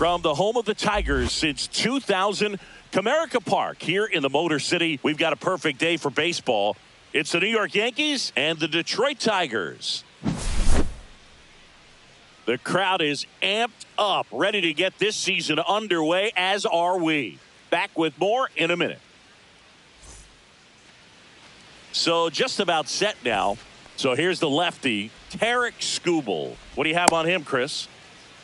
From the home of the Tigers since 2000, Comerica Park here in the Motor City. We've got a perfect day for baseball. It's the New York Yankees and the Detroit Tigers. The crowd is amped up, ready to get this season underway, as are we. Back with more in a minute. So just about set now. So here's the lefty, Tarik Skubal. What do you have on him, Chris?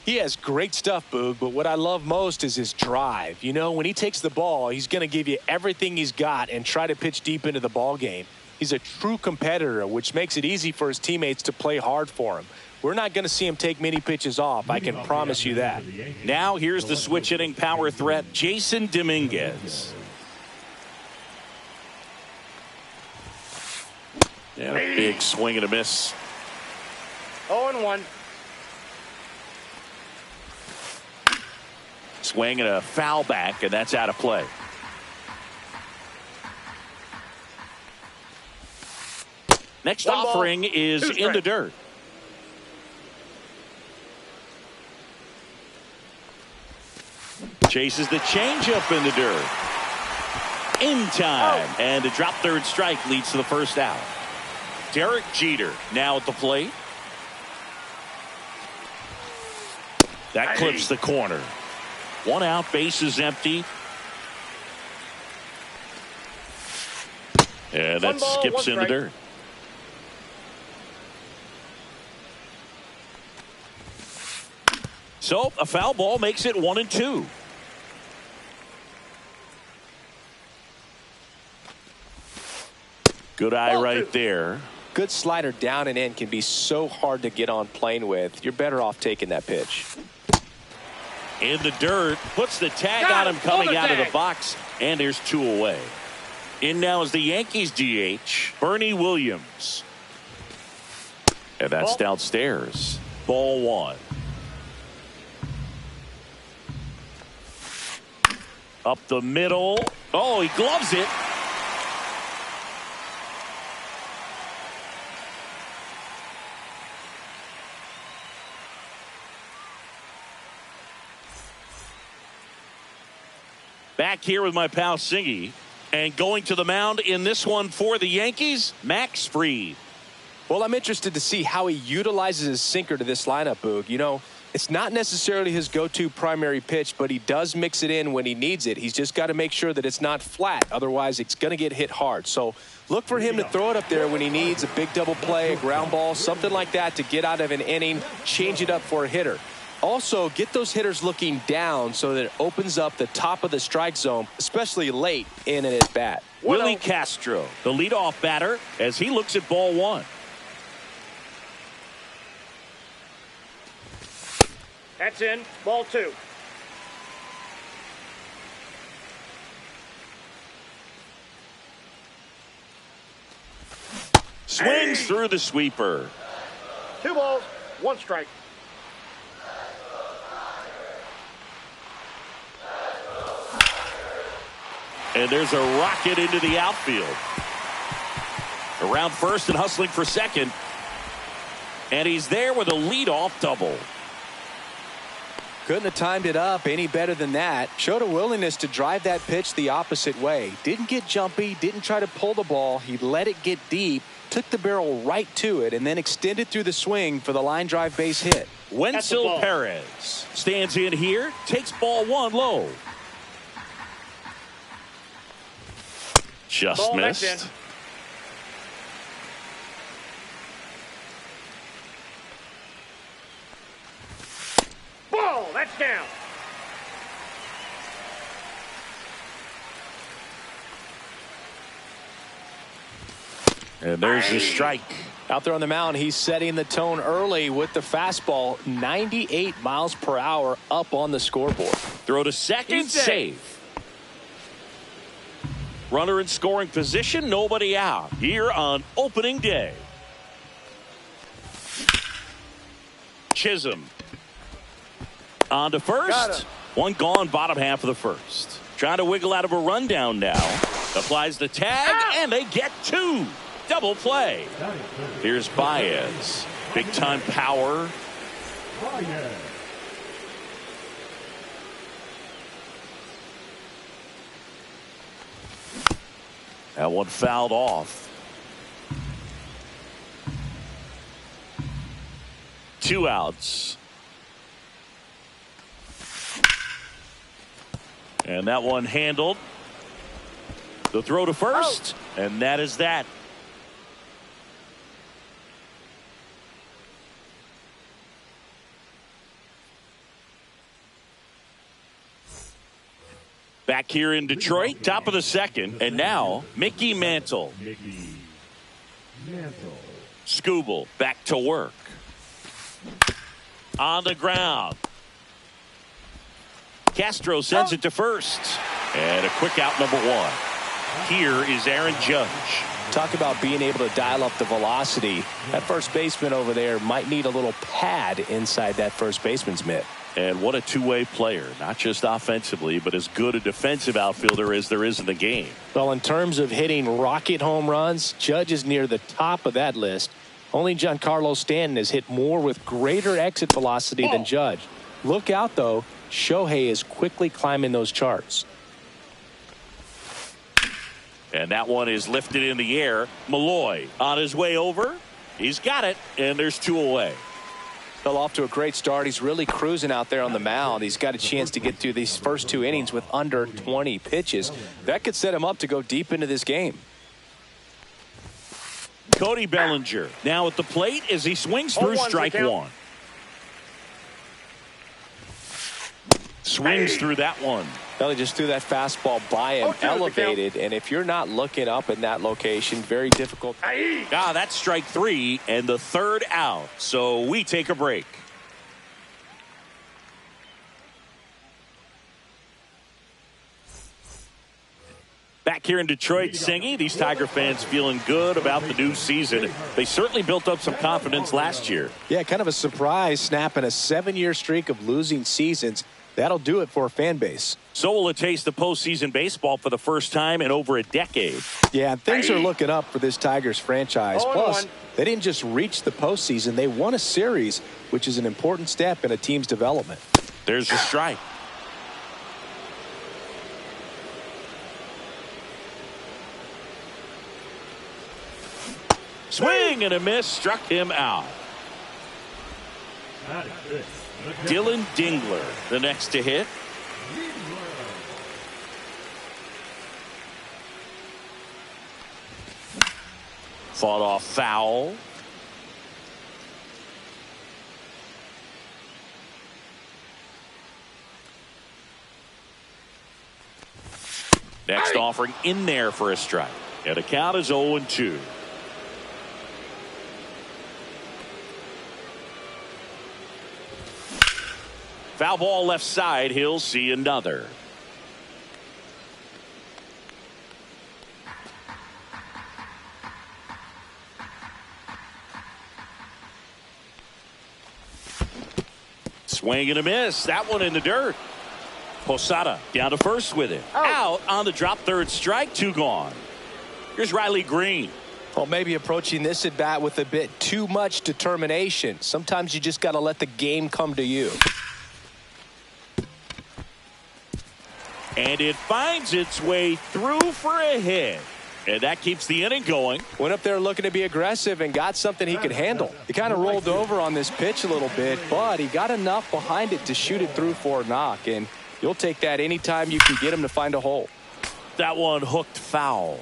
He has great stuff, Boog, but what I love most is his drive. You know, when he takes the ball, he's going to give you everything he's got and try to pitch deep into the ball game. He's a true competitor, which makes it easy for his teammates to play hard for him. We're not going to see him take many pitches off, I can promise you that. Now here's the switch hitting power threat, Jason Dominguez. And a big swing and a miss. 0-1. Swing and a foul back, and that's out of play. Next offering is in the dirt. Chases the changeup in the dirt. In time. And a drop third strike leads to the first out. Derek Jeter now at the plate. That clips the corner. One out, base is empty. And that skips in the dirt. So a foul ball makes it 1-2. Good eye right there. Good slider down and in can be so hard to get on plane with. You're better off taking that pitch. In the dirt, puts the tag on him coming out of the box, and there's 2 away. In now is the Yankees DH, Bernie Williams. And that's downstairs. Ball 1. Up the middle. Oh, he gloves it. Back here with my pal Singy, and going to the mound in this one for the Yankees, Max Fried. Well, I'm interested to see how he utilizes his sinker to this lineup, Boog. You know, it's not necessarily his go-to primary pitch, but he does mix it in when he needs it. He's just got to make sure that it's not flat. Otherwise, it's going to get hit hard. So look for him to throw it up there when he needs a big double play, a ground ball, something like that to get out of an inning, change it up for a hitter. Also, get those hitters looking down so that it opens up the top of the strike zone, especially late in an at-bat. Willie Castro, the leadoff batter, as he looks at ball 1. That's in. Ball 2. Swings through the sweeper. 2 balls, 1 strike. And there's a rocket into the outfield. Around first and hustling for second. And he's there with a leadoff double. Couldn't have timed it up any better than that. Showed a willingness to drive that pitch the opposite way. Didn't get jumpy, didn't try to pull the ball. He let it get deep, took the barrel right to it, and then extended through the swing for the line drive base hit. Wenzel Perez stands in here, takes ball 1 low. Just missed. Ball, that's down. And there's the strike. Out there on the mound, he's setting the tone early with the fastball, 98 miles per hour up on the scoreboard. Throw to second, save. Runner in scoring position, nobody out here on opening day. Chisholm on to first. One gone, bottom half of the first. Trying to wiggle out of a rundown now. Applies the tag, and they get 2. Double play. Here's Baez. Big time power. That one fouled off. 2 outs. And that one handled. The throw to first, and that is that. Back here in Detroit, top of the second, and now Mickey Mantle. Skubal back to work. On the ground. Castro sends it to first. And a quick out, number 1. Here is Aaron Judge. Talk about being able to dial up the velocity. That first baseman over there might need a little pad inside that first baseman's mitt. And what a two-way player, not just offensively, but as good a defensive outfielder as there is in the game. Well, in terms of hitting rocket home runs, Judge is near the top of that list. Only Giancarlo Stanton has hit more with greater exit velocity than Judge. Look out, though. Shohei is quickly climbing those charts. And that one is lifted in the air. Malloy on his way over. He's got it, and there's 2 away. Fell off to a great start. He's really cruising out there on the mound. He's got a chance to get through these first 2 innings with under 20 pitches. That could set him up to go deep into this game. Cody Bellinger now at the plate as he swings through strike 1. Swings through that one. Belly just threw that fastball by him, elevated, and if you're not looking up in that location, very difficult. That's strike 3 and the 3rd out. So we take a break. Back here in Detroit, Singy, these Tiger fans feeling good about the new season. They certainly built up some confidence last year. Yeah, kind of a surprise, snapping a 7-year streak of losing seasons. That'll do it for a fan base. So will it taste the postseason baseball for the first time in over a decade. Yeah, things are looking up for this Tigers franchise. Plus, they didn't just reach the postseason. They won a series, which is an important step in a team's development. There's the strike. Swing and a miss, struck him out. Dylan Dingler, the next to hit. Fought off foul. Next offering in there for a strike. And the count is 0-2. Foul ball left side. He'll see another. Swing and a miss. That one in the dirt. Posada down to first with it. Out on the drop, 3rd strike. 2 gone. Here's Riley Green. Well, maybe approaching this at bat with a bit too much determination. Sometimes you just got to let the game come to you. And it finds its way through for a hit. And that keeps the inning going. Went up there looking to be aggressive and got something he could handle. He kind of rolled over on this pitch a little bit, but he got enough behind it to shoot it through for a knock. And you'll take that anytime you can get him to find a hole. That one hooked foul.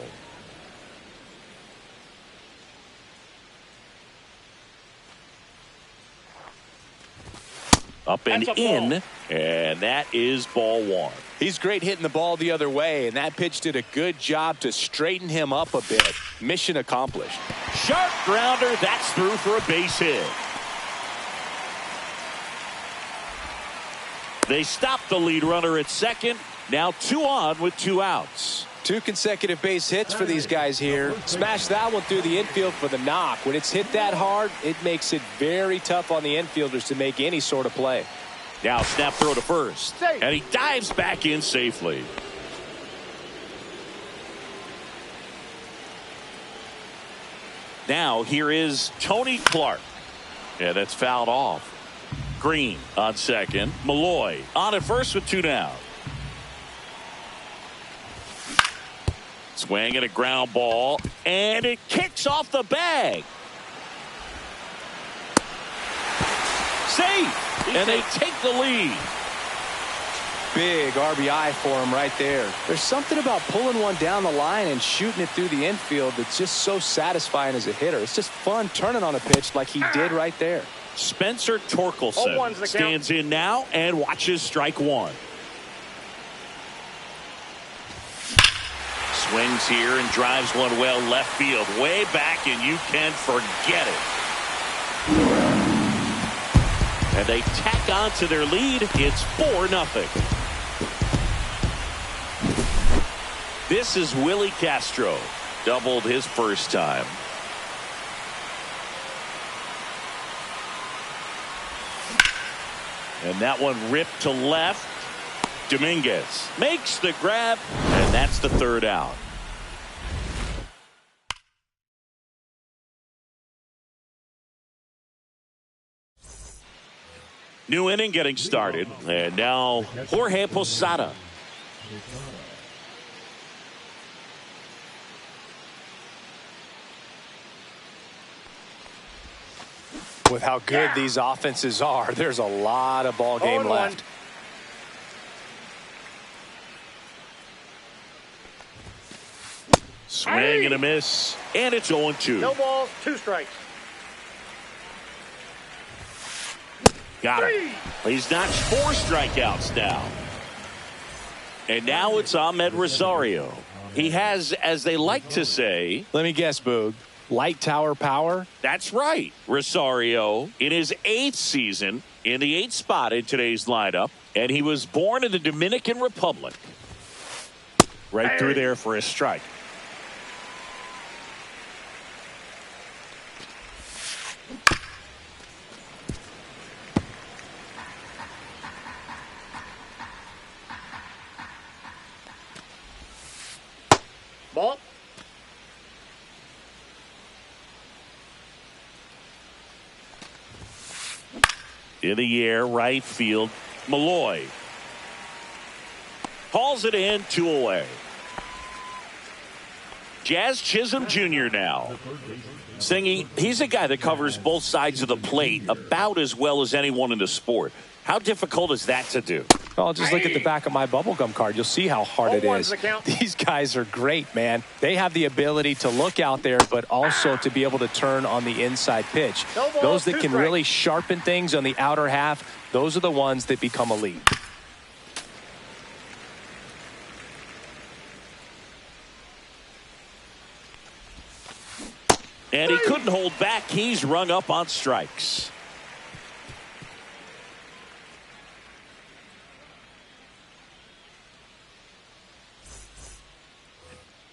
Up and in, and that is ball 1. He's great hitting the ball the other way, and that pitch did a good job to straighten him up a bit. Mission accomplished. Sharp grounder, that's through for a base hit. They stop the lead runner at second. Now 2 on with 2 outs. 2 consecutive base hits for these guys here. Smash that one through the infield for the knock. When it's hit that hard, it makes it very tough on the infielders to make any sort of play. Now snap throw to first. And he dives back in safely. Now here is Tony Clark. Yeah, that's fouled off. Green on second. Malloy on at first with 2 down. Swing and a ground ball, and it kicks off the bag. Safe, and they take the lead. Big RBI for him right there. There's something about pulling one down the line and shooting it through the infield that's just so satisfying as a hitter. It's just fun turning on a pitch like he did right there. Spencer Torkelson stands in now and watches strike one. Swings here and drives one well left field, way back, and you can forget it. And they tack on to their lead. It's 4-0. This is Willie Castro. Doubled his first time. And that one ripped to left. Dominguez makes the grab, and that's the third out. New inning getting started, and now Jorge Posada. With how good these offenses are, there's a lot of ball game left. Swing and a miss, and it's 0-2. No balls, 2 strikes. Got it. He's notched 4 strikeouts now. And now it's Ahmed Rosario. He has, as they like to say, let me guess, Boog, light tower power? That's right. Rosario in his 8th season in the 8th spot in today's lineup. And he was born in the Dominican Republic. Right through there for a strike. Ball. In the air, right field, Malloy. Hauls it in, 2 away. Jazz Chisholm Jr. now. Singy, he's a guy that covers both sides of the plate about as well as anyone in the sport. How difficult is that to do? Well, just look at the back of my bubblegum card. You'll see how hard it is. These guys are great, man. They have the ability to look out there, but also to be able to turn on the inside pitch. Those that can really sharpen things on the outer half, those are the ones that become elite. And he couldn't hold back. He's rung up on strikes.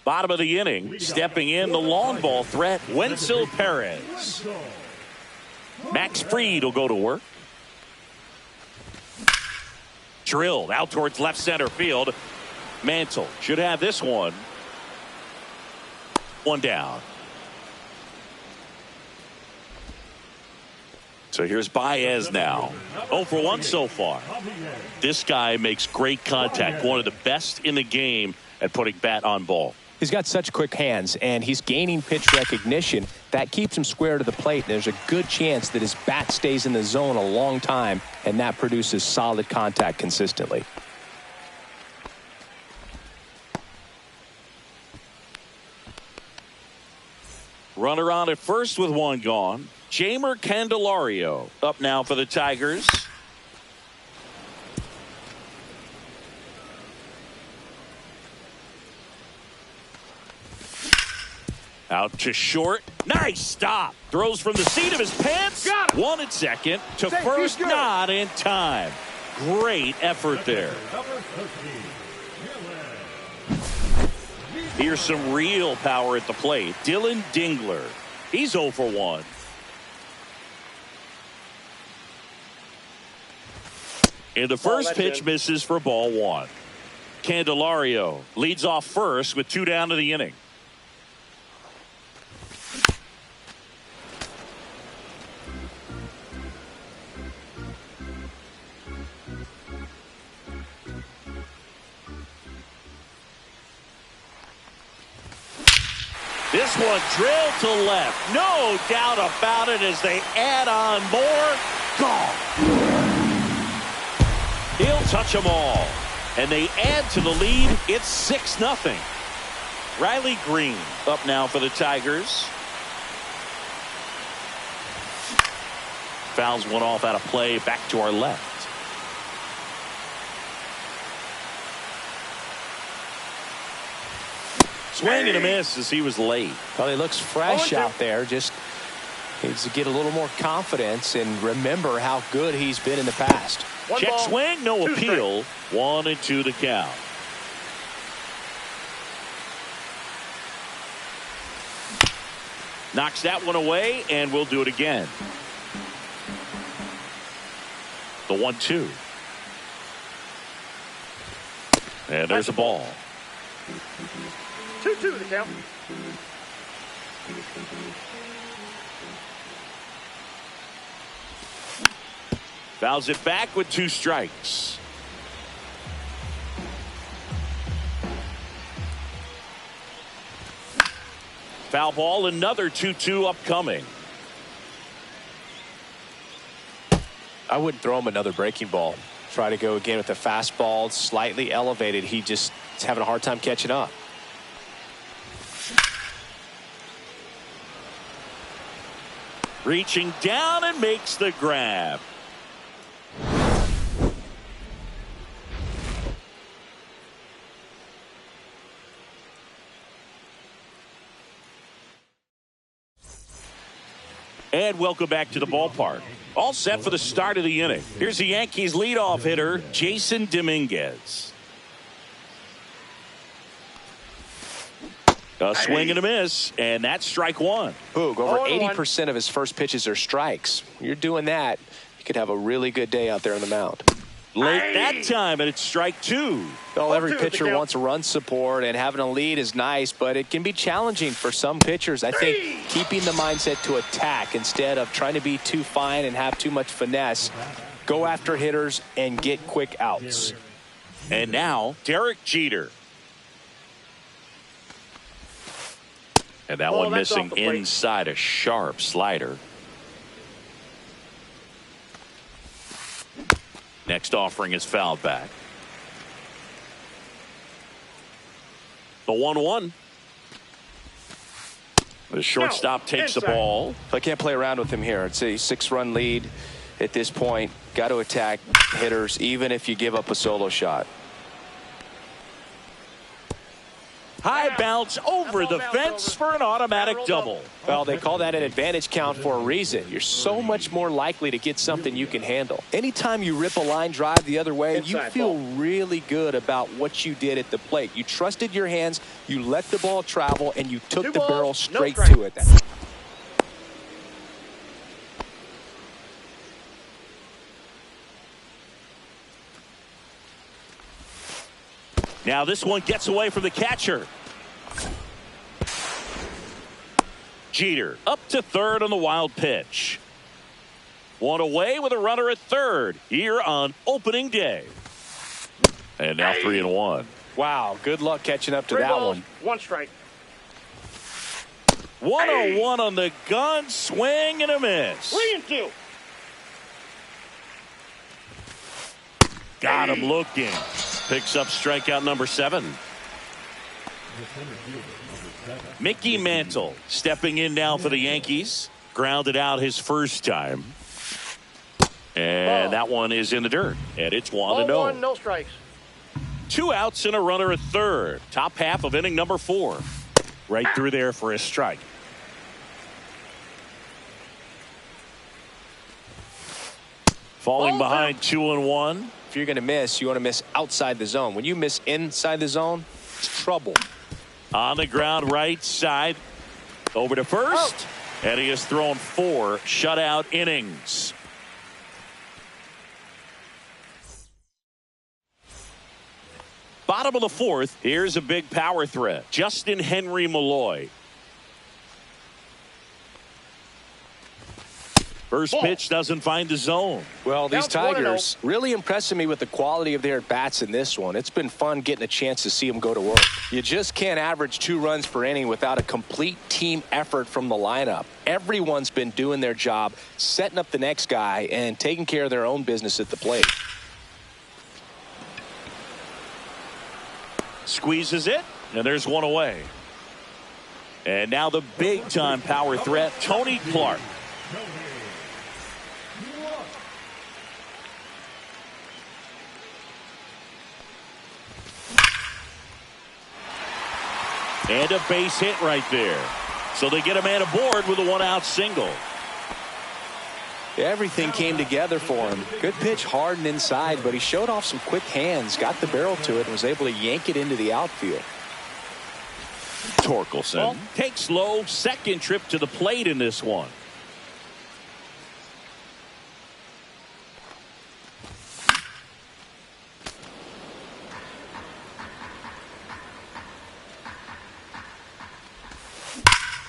Bottom of the inning, stepping in the long ball threat, Wenzel Perez. Max Fried will go to work. Drilled out towards left center field. Mantle should have this one. One down. So here's Baez now. 0 for 1 so far. This guy makes great contact. One of the best in the game at putting bat on ball. He's got such quick hands, and he's gaining pitch recognition. That keeps him square to the plate. There's a good chance that his bat stays in the zone a long time, and that produces solid contact consistently. Runner on at first with 1 gone. Jamer Candelario up now for the Tigers. Out to short. Nice stop. Throws from the seat of his pants. One at second. To first, not in time. Great effort there. Here's some real power at the plate. Dylan Dingler. He's 0 for 1. And the first pitch misses for ball 1. Candelario leads off first with 2 down to the inning. This one drilled to left. No doubt about it as they add on more. Gone. He'll touch them all. And they add to the lead. It's 6-0. Riley Green up now for the Tigers. Fouls one off out of play. Back to our left. Swing and a miss as he was late. Well, he looks fresh out there. Just needs to get a little more confidence and remember how good he's been in the past. Check swing, no appeal. 1-2 the count. Knocks that one away, and we'll do it again. The 1-2. And there's a ball. 2-2 the count. Fouls it back with 2 strikes. Foul ball, another 2-2 upcoming. I wouldn't throw him another breaking ball. Try to go again with the fastball, slightly elevated. He just is having a hard time catching up. Reaching down and makes the grab. And welcome back to the ballpark. All set for the start of the inning. Here's the Yankees leadoff hitter, Jason Dominguez. A swing and a miss, and that's strike one. Boog, over 80% of his first pitches are strikes. You're doing that, you could have a really good day out there on the mound. Late that time, and it's strike two. Well, every pitcher wants run support, and having a lead is nice, but it can be challenging for some pitchers. I think keeping the mindset to attack instead of trying to be too fine and have too much finesse. Go after hitters and get quick outs. And now, Derek Jeter. And that one missing inside a sharp slider. Next offering is fouled back. The 1-1. The shortstop takes the ball. I can't play around with him here. It's a 6-run lead at this point. Got to attack hitters even if you give up a solo shot. High bounce over the fence for an automatic double. Well, they call that an advantage count for a reason. You're so much more likely to get something you can handle. Anytime you rip a line drive the other way, you feel really good about what you did at the plate. You trusted your hands, you let the ball travel, and you took the barrel straight to it. Now this one gets away from the catcher. Jeter up to third on the wild pitch. One away with a runner at third here on opening day. And now 3-1. Wow, good luck catching up to that one. 1 strike. 1-0-1 on the gun, swing and a miss. 3-2. Got him looking. Picks up strikeout number 7. Mickey Mantle stepping in now for the Yankees. Grounded out his first time. And that one is in the dirt. And it's 1-0. No strikes. 2 outs and a runner at third. Top half of inning number 4. Right through there for a strike. Falling behind 2-1. If you're going to miss, you want to miss outside the zone. When you miss inside the zone, it's trouble. On the ground right side. Over to first. And he has thrown 4 shutout innings. Bottom of the 4th. Here's a big power threat. Justin Henry Malloy. First pitch doesn't find the zone. Well, these Counts 1-0. Tigers really impressing me with the quality of their at-bats in this one. It's been fun getting a chance to see them go to work. You just can't average 2 runs per inning without a complete team effort from the lineup. Everyone's been doing their job, setting up the next guy, and taking care of their own business at the plate. Squeezes it, and there's one away. And now the big-time power threat, Tony Clark. And a base hit right there. So they get a man aboard with a 1-out single. Everything came together for him. Good pitch hard and inside, but he showed off some quick hands, got the barrel to it, and was able to yank it into the outfield. Torkelson takes low, second trip to the plate in this one.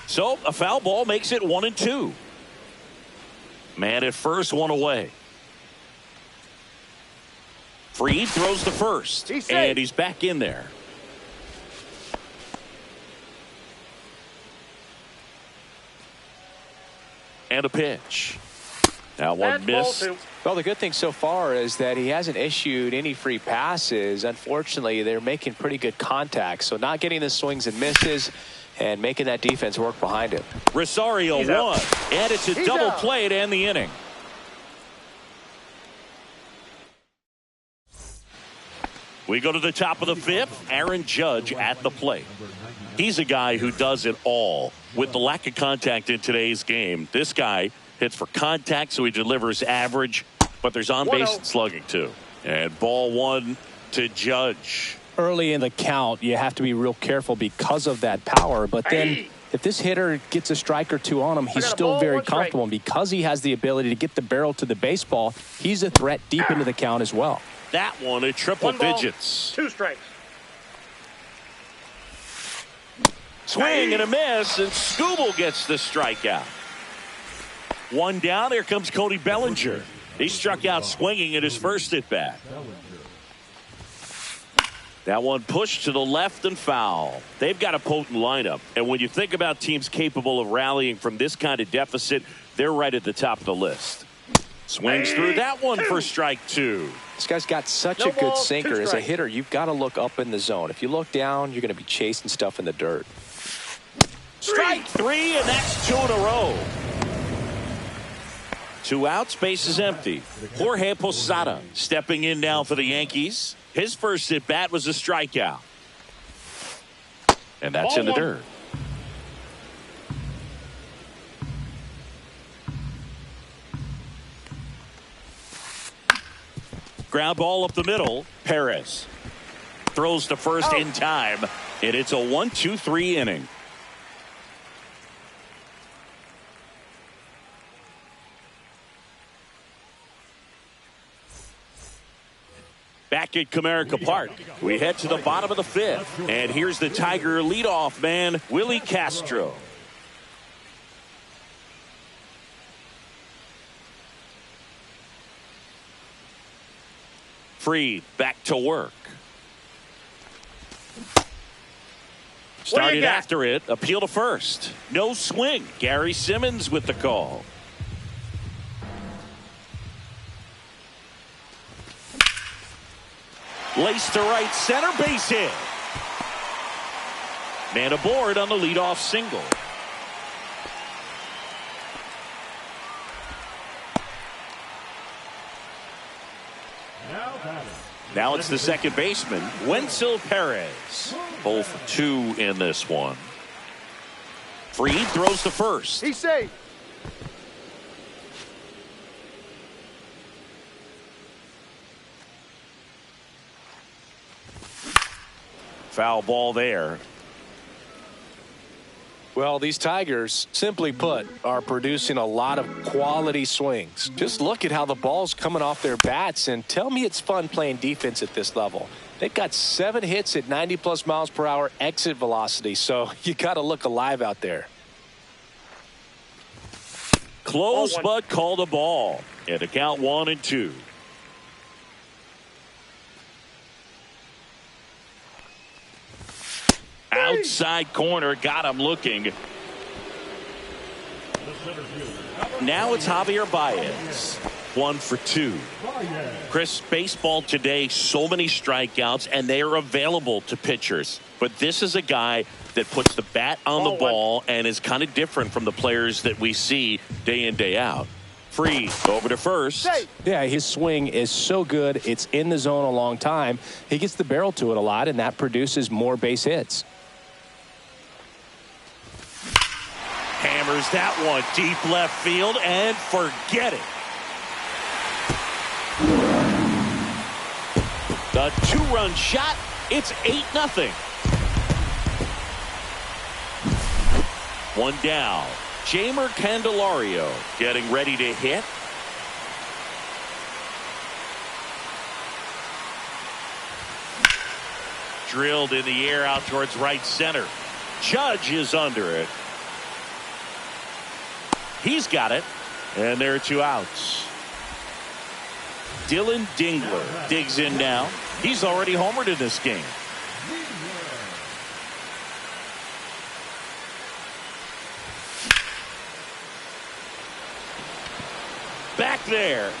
So a foul ball makes it 1-2. Man at first, one away. Fried throws the first, and he's back in there. And a pitch. Now one missed. Well, the good thing so far is that he hasn't issued any free passes. Unfortunately, they're making pretty good contact, so not getting the swings and misses and making that defense work behind him. Rosario won, and it's a double play to end the inning. We go to the top of the 5th. Aaron Judge at the plate. He's a guy who does it all. With the lack of contact in today's game, this guy hits for contact, so he delivers average, but there's on-base slugging too. And ball 1 to Judge. Early in the count, you have to be real careful because of that power, but then if this hitter gets a strike or 2 on him, he's still very comfortable. And because he has the ability to get the barrel to the baseball, he's a threat deep into the count as well. That one at triple digits. 2 strikes. Swing and a miss, and Skubal gets the strikeout. 1 down. Here comes Cody Bellinger. He struck out swinging at his first at bat. That one pushed to the left and foul. They've got a potent lineup, and when you think about teams capable of rallying from this kind of deficit, they're right at the top of the list. Swings through that one for strike 2. This guy's got such a good sinker. As a hitter, you've got to look up in the zone. If you look down, you're going to be chasing stuff in the dirt. Strike 3, and that's 2 in a row. 2 outs, base is empty. Jorge Posada stepping in now for the Yankees. His first at bat was a strikeout. And that's in the dirt. Ground ball up the middle. Perez throws to first in time, and it's a 1-2-3 inning. Back at Comerica Park, we head to the bottom of the 5th, and here's the Tiger leadoff man, Willie Castro. Fried back to work. Started after it, appeal to first. No swing. Gary Simmons with the call. Lace to right center, base hit. Man aboard on the leadoff single. Now it's the second baseman, Wenzel Perez. 0 for 2 in this one. Fried throws to first. He's safe. Foul ball there. Well, these Tigers, simply put, are producing a lot of quality swings. Just look at how the ball's coming off their bats, and tell me it's fun playing defense at this level. They've got 7 hits at 90+ miles per hour exit velocity, so you got to look alive out there. Close, but called a ball. And to count 1-2. Outside corner, got him looking. Now it's Javier Baez. 1 for 2. Chris, baseball today, so many strikeouts, and they are available to pitchers. But this is a guy that puts the bat on the ball and is kind of different from the players that we see day in, day out. Freeze over to first. Yeah, his swing is so good. It's in the zone a long time. He gets the barrel to it a lot, and that produces more base hits. Hammers that one deep left field and forget it. The 2-run shot. It's 8-0. One down. Jamer Candelario getting ready to hit. Drilled in the air out towards right center. Judge is under it. He's got it. And there are 2 outs. Dylan Dingler digs in now. He's already homered in this game. Back there.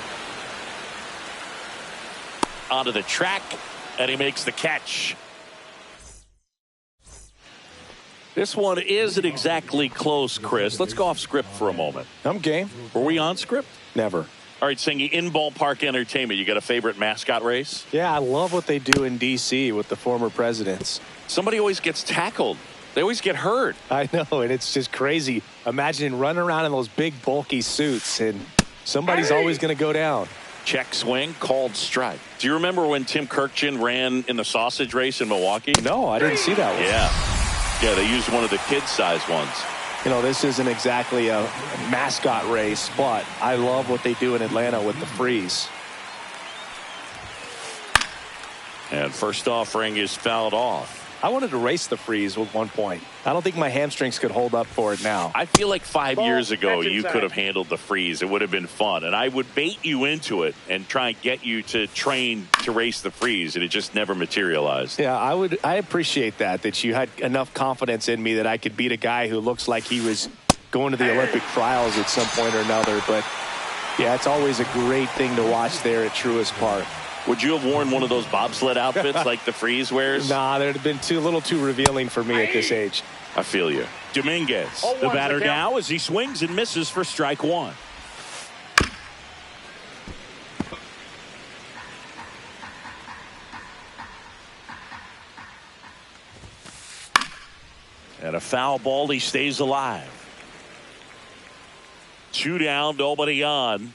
Onto the track, and he makes the catch. This one isn't exactly close, Chris. Let's go off script for a moment. I'm game. Were we on script? Never. All right, Singy, in ballpark entertainment, you got a favorite mascot race? Yeah, I love what they do in D.C. with the former presidents. Somebody always gets tackled. They always get hurt. I know, and it's just crazy. Imagine running around in those big, bulky suits, and somebody's always going to go down. Check swing, called strike. Do you remember when Tim Kirkjian ran in the sausage race in Milwaukee? No, I didn't see that one. Yeah, they used one of the kid-sized ones. You know, this isn't exactly a mascot race, but I love what they do in Atlanta with the freeze. And first offering is fouled off. I wanted to race the freeze at one point. I don't think my hamstrings could hold up for it now. I feel like 5 years ago you could have handled the freeze. It would have been fun. And I would bait you into it and try and get you to train to race the freeze. And it just never materialized. Yeah, I appreciate that you had enough confidence in me that I could beat a guy who looks like he was going to the Olympic trials at some point or another. But, yeah, it's always a great thing to watch there at Truist Park. Would you have worn one of those bobsled outfits like the freeze wears? Nah, they'd have been a little too revealing for me at this age. I feel you. Dominguez, the batter now as he swings and misses for strike 1. And a foul ball, he stays alive. 2 down, nobody on.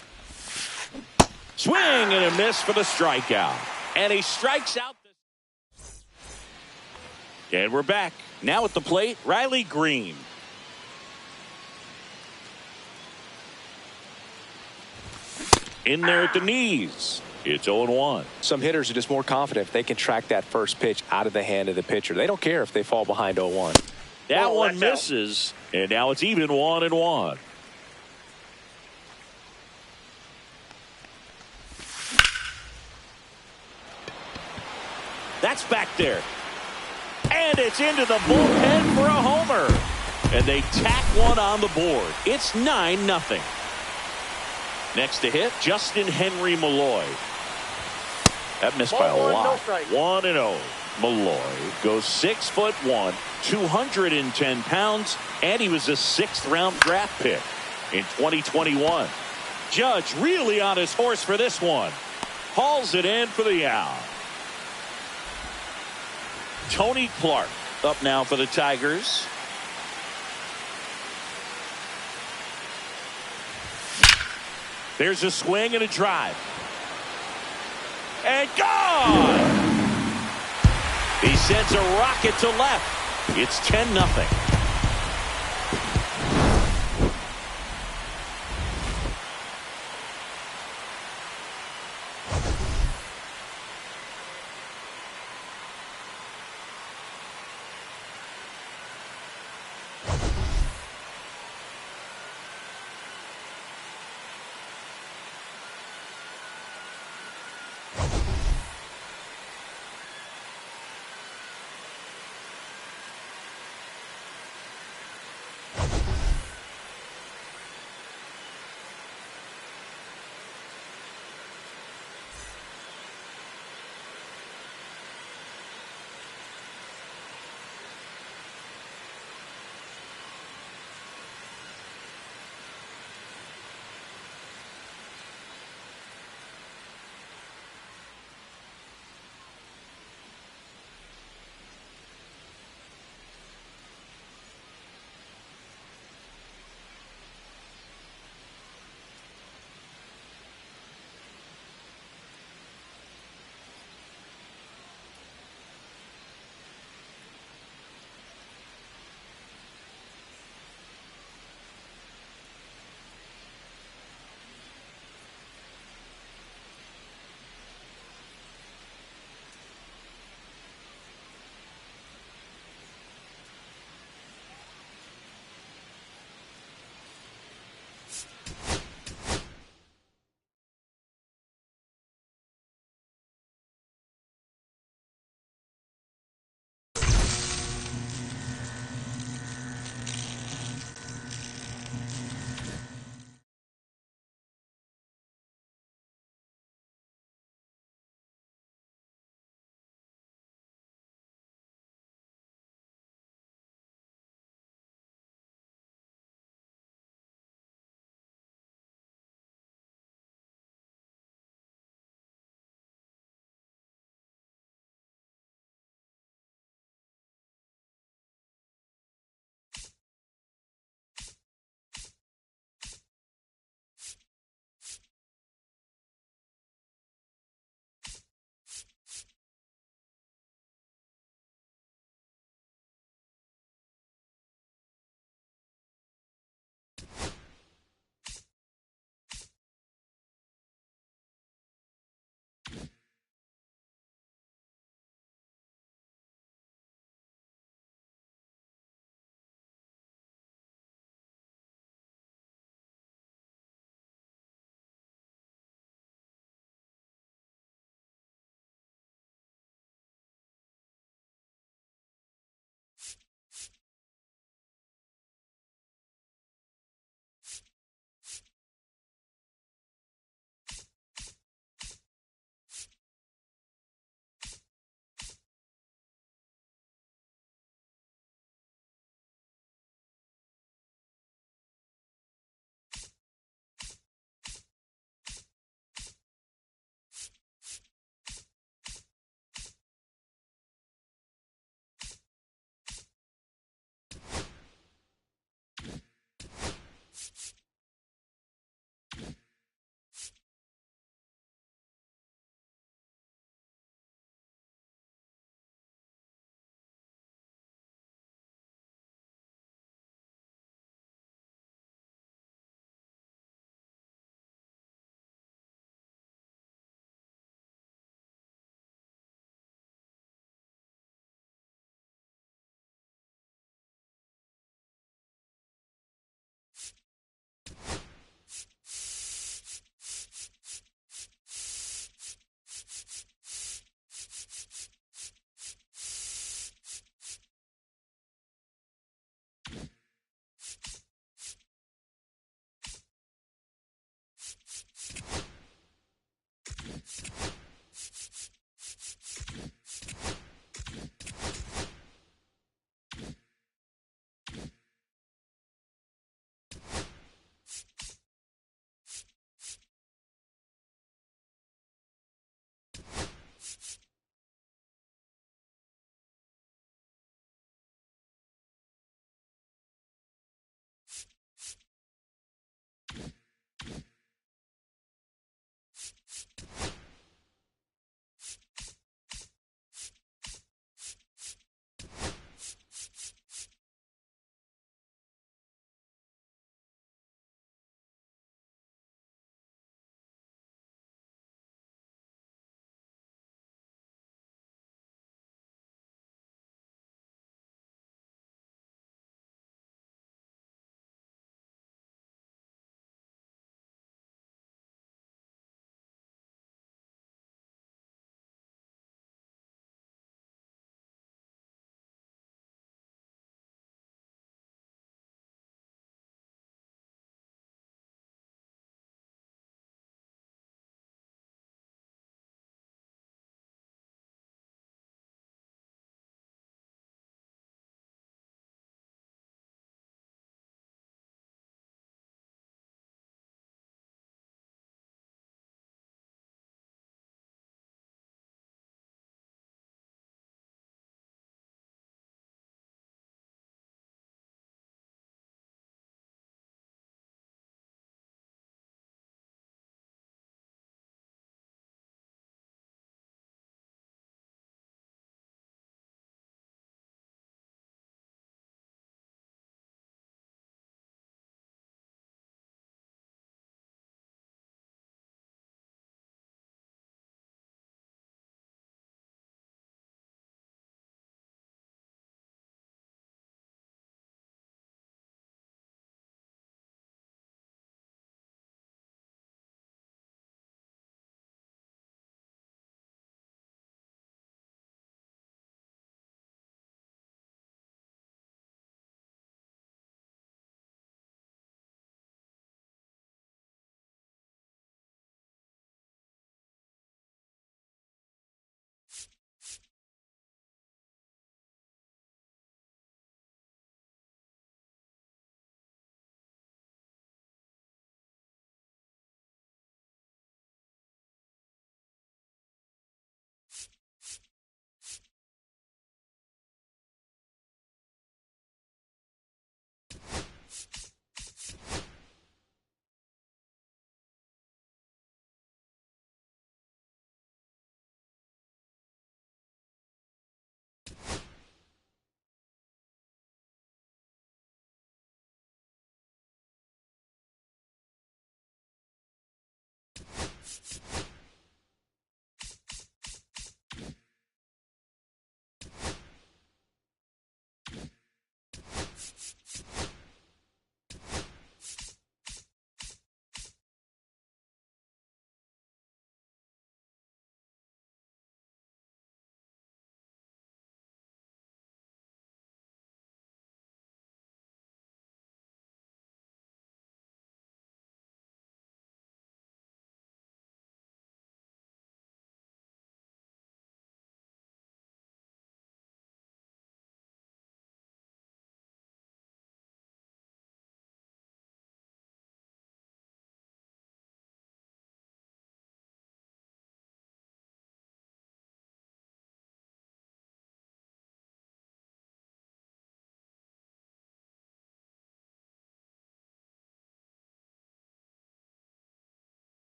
Swing and a miss for the strikeout. And he strikes out. And we're back. Now at the plate, Riley Green. In there at the knees. It's 0-1. Some hitters are just more confident if they can track that first pitch out of the hand of the pitcher. They don't care if they fall behind 0-1. That one misses. And now it's even 1-1. That's back there. And it's into the bullpen for a homer. And they tack one on the board. It's 9-0. Next to hit, Justin Henry Malloy. That missed by a lot. 1-0. Malloy goes 6'1", 210 pounds, and he was a 6th-round draft pick in 2021. Judge really on his horse for this one. Hauls it in for the out. Tony Clark up now for the Tigers. There's a swing and a drive. And gone! He sends a rocket to left. It's 10-0.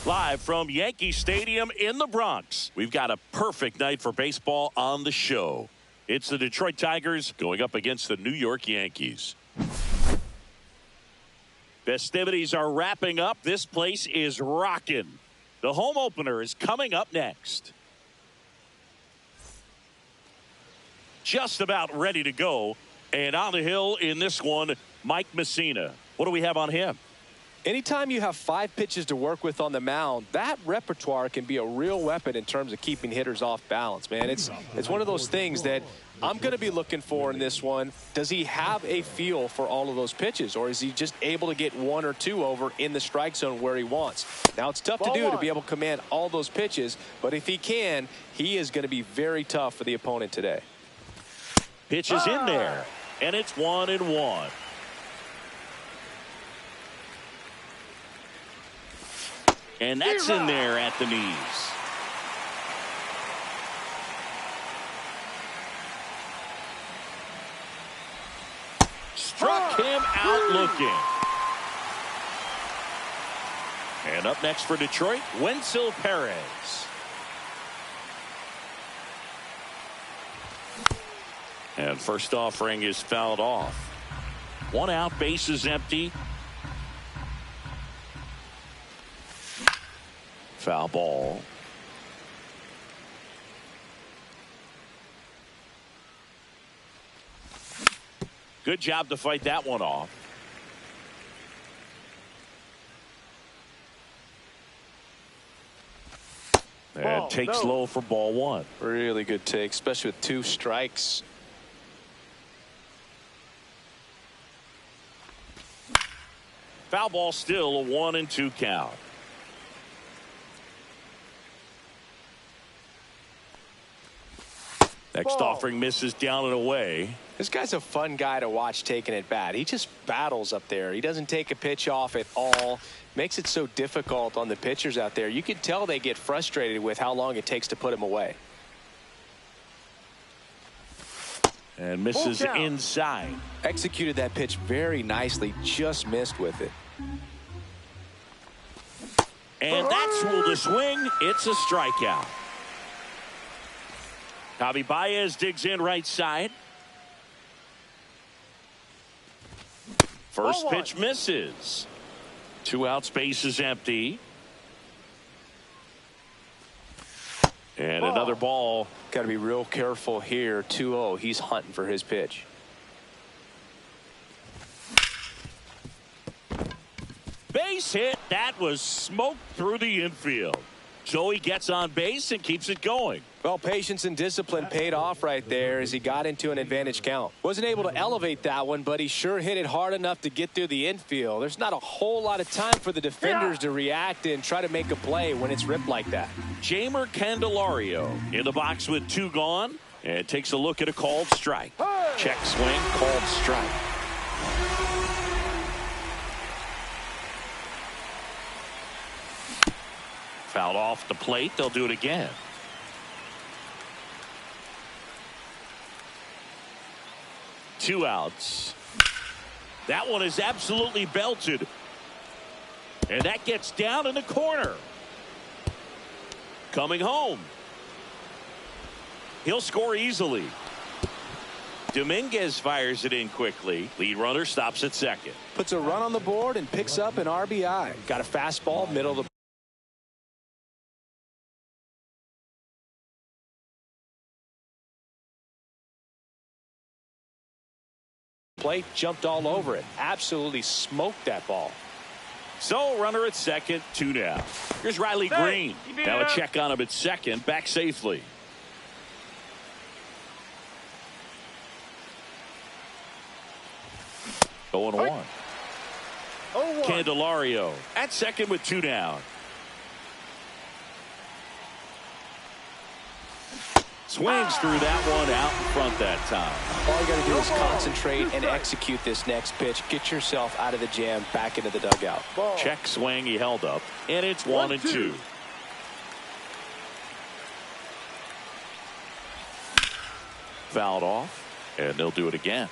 Live from Yankee Stadium in the Bronx, we've got a perfect night for baseball on the show. It's the Detroit Tigers going up against the New York Yankees. Festivities are wrapping up. This place is rocking. The home opener is coming up next. Just about ready to go. And on the hill in this one, Mike Messina. What do we have on him? Anytime you have 5 pitches to work with on the mound, that repertoire can be a real weapon in terms of keeping hitters off balance, man. It's one of those things that I'm going to be looking for in this one. Does he have a feel for all of those pitches, or is he just able to get 1 or 2 over in the strike zone where he wants? Now, it's tough to do to be able to command all those pitches, but if he can, he is going to be very tough for the opponent today. Pitch is in there, and it's 1-1. And that's in there at the knees. Struck him out looking. And up next for Detroit, Wenzel Perez. And first offering is fouled off. 1 out, base is empty. Foul ball. Good job to fight that one off. And takes low for ball 1. Really good take, especially with 2 strikes. Foul ball, still a 1-2 count. Next offering misses down and away. This guy's a fun guy to watch taking at bat. He just battles up there. He doesn't take a pitch off at all. Makes it so difficult on the pitchers out there. You can tell they get frustrated with how long it takes to put him away. And misses inside. Executed that pitch very nicely. Just missed with it. And that's ruled a swing. It's a strikeout. Javi Baez digs in right side. First pitch misses. 2 outs, base is empty. And another ball. Got to be real careful here. 2-0. He's hunting for his pitch. Base hit. That was smoked through the infield. So he gets on base and keeps it going. Well, patience and discipline paid off right there as he got into an advantage count. Wasn't able to elevate that one, but he sure hit it hard enough to get through the infield. There's not a whole lot of time for the defenders to react and try to make a play when it's ripped like that. Jamer Candelario in the box with 2 gone and takes a look at a called strike. Check swing, called strike. Fouled off the plate. They'll do it again. Two outs. That one is absolutely belted. And that gets down in the corner. Coming home. He'll score easily. Dominguez fires it in quickly. Lead runner stops at second. Puts a run on the board and picks up an RBI. Got a fastball, middle of the plate, jumped all over it. Absolutely smoked that ball. So runner at second, 2 down. Here's Riley Green. Now a check on him at second, back safely. Going 1. Candelario at second with 2 down. Swings through that one out in front that time. All you got to do is concentrate and execute this next pitch. Get yourself out of the jam, back into the dugout. Check swing, he held up, and it's 1-2. Fouled off, and they'll do it again.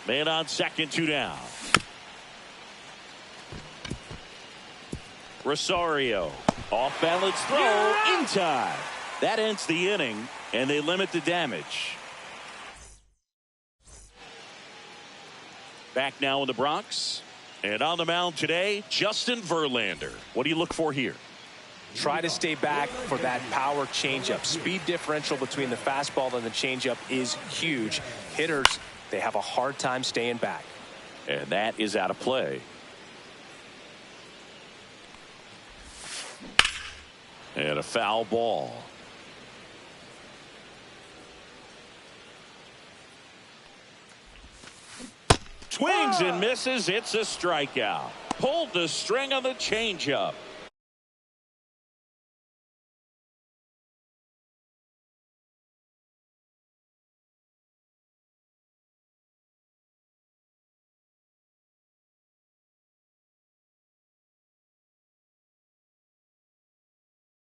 Man on second, 2 down. Rosario. Off balance throw in time. That ends the inning, and they limit the damage. Back now in the Bronx. And on the mound today, Justin Verlander. What do you look for here? Try to stay back for that power changeup. Speed differential between the fastball and the changeup is huge. Hitters, they have a hard time staying back. And that is out of play. And a foul ball. Swings and misses. It's a strikeout. Pulled the string on the changeup.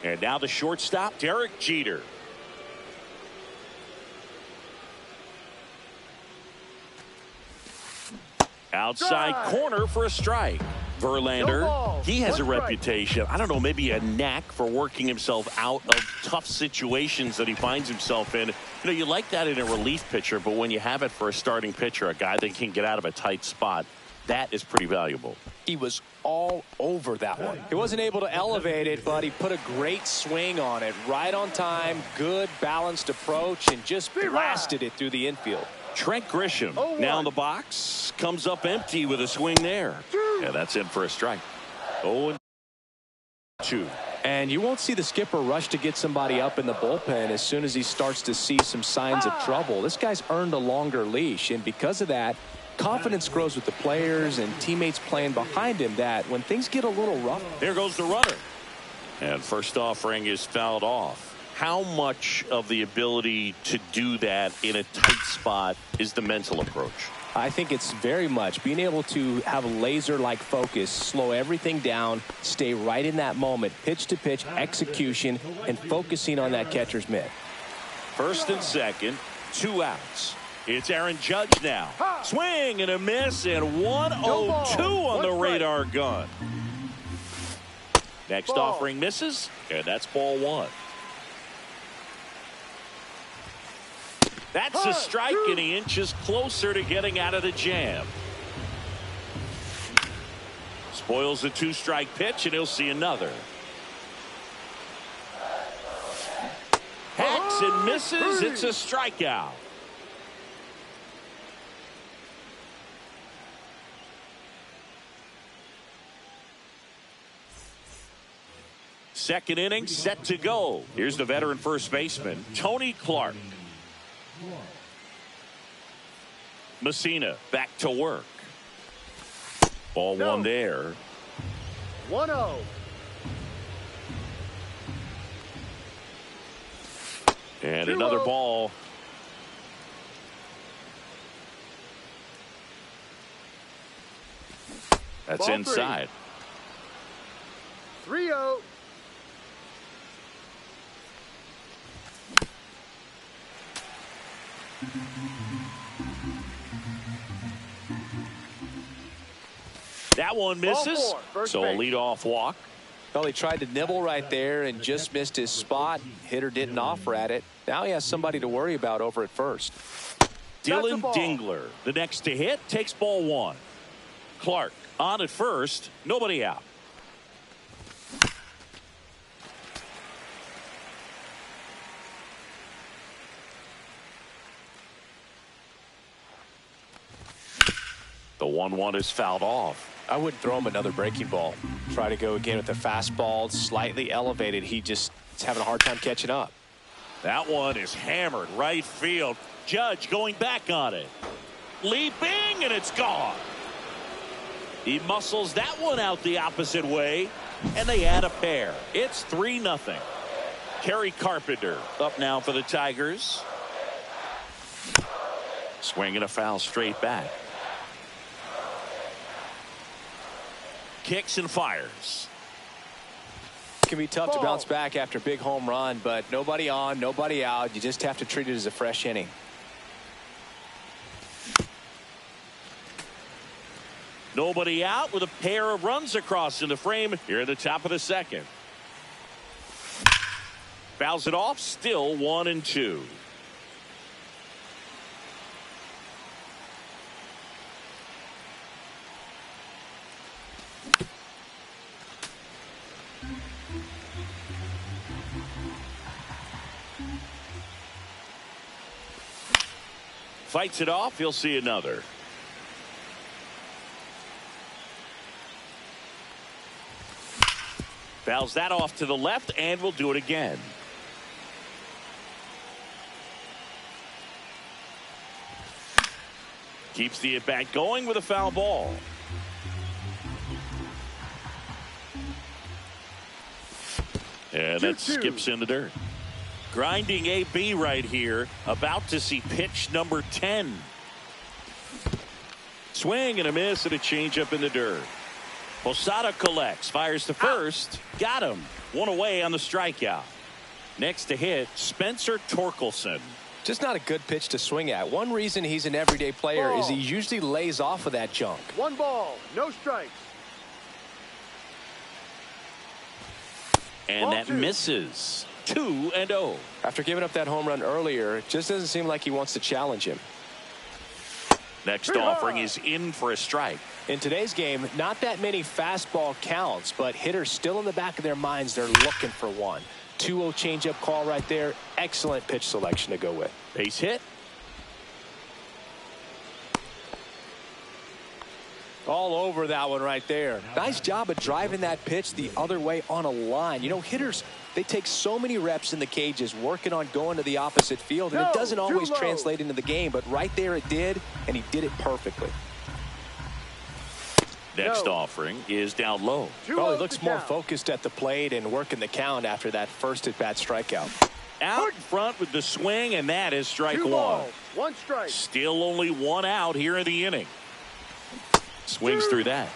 And now the shortstop, Derek Jeter. Outside corner for a strike. Verlander, he has a reputation, I don't know, maybe a knack for working himself out of tough situations that he finds himself in. You know, you like that in a relief pitcher, but when you have it for a starting pitcher, a guy that can get out of a tight spot, that is pretty valuable. He was all over that one. He wasn't able to elevate it, but he put a great swing on it. Right on time, good balanced approach, and just blasted it through the infield. Trent Grisham now in the box, comes up empty with a swing there. Yeah, that's in for a strike. 0-2. And you won't see the skipper rush to get somebody up in the bullpen as soon as he starts to see some signs of trouble. This guy's earned a longer leash, and because of that, confidence grows with the players and teammates playing behind him, that when things get a little rough. There goes the runner. And first offering is fouled off. How much of the ability to do that in a tight spot is the mental approach? I think it's very much being able to have a laser-like focus, slow everything down, stay right in that moment, pitch-to-pitch execution, and focusing on that catcher's mitt. First and second, 2 outs. It's Aaron Judge now. Swing and a miss, and 1-0-2 on the radar gun. Next offering misses, and that's ball 1. That's a strike, and he inches closer to getting out of the jam. Spoils the 2-strike pitch, and he'll see another. Hacks and misses. It's a strikeout. Second inning set to go. Here's the veteran first baseman, Tony Clark. Messina back to work. Ball 1 there. 1-0. And another ball. That's Ball inside. 3-0. That one misses. So a leadoff walk. Well, he tried to nibble right there and just missed his spot. Hitter didn't offer at it. Now he has somebody to worry about over at first. Dylan Dingler, the next to hit, takes ball 1. Clark on at first, nobody out. The 1-1 is fouled off. I wouldn't throw him another breaking ball. Try to go again with the fastball, slightly elevated. He just is having a hard time catching up. That one is hammered right field. Judge going back on it. Leaping, and it's gone. He muscles that one out the opposite way, and they add a pair. It's 3-0. Kerry Carpenter up now for the Tigers. Swinging a foul straight back. Kicks and fires. It can be tough to bounce back after a big home run, but nobody on, nobody out. You just have to treat it as a fresh inning. Nobody out with a pair of runs across in the frame here at the top of the second. Fouls it off, still 1-2. Fights it off, he'll see another. Fouls that off to the left and will do it again. Keeps the at-bat going with a foul ball. And that skips in the dirt. Grinding AB right here. About to see pitch number 10. Swing and a miss and a changeup in the dirt. Posada collects, fires to first. Got him. One away on the strikeout. Next to hit, Spencer Torkelson. Just not a good pitch to swing at. One reason he's an everyday player is he usually lays off of that junk. 1 ball, no strikes. And that misses. 2-0. After giving up that home run earlier, it just doesn't seem like he wants to challenge him. Next offering is in for a strike. In today's game, not that many fastball counts, but hitters still in the back of their minds, they're looking for one. 2-0 changeup call right there. Excellent pitch selection to go with. Base hit. All over that one right there. Nice job of driving that pitch the other way on a line. You know, hitters, they take so many reps in the cages working on going to the opposite field, and it doesn't always translate into the game, but right there it did, and he did it perfectly. Next offering is down low. Probably looks more focused at the plate and working the count after that first at-bat strikeout. Out in front with the swing, and that is strike 2 one. balls, 1 strike. Still only 1 out here in the inning. Swings through that.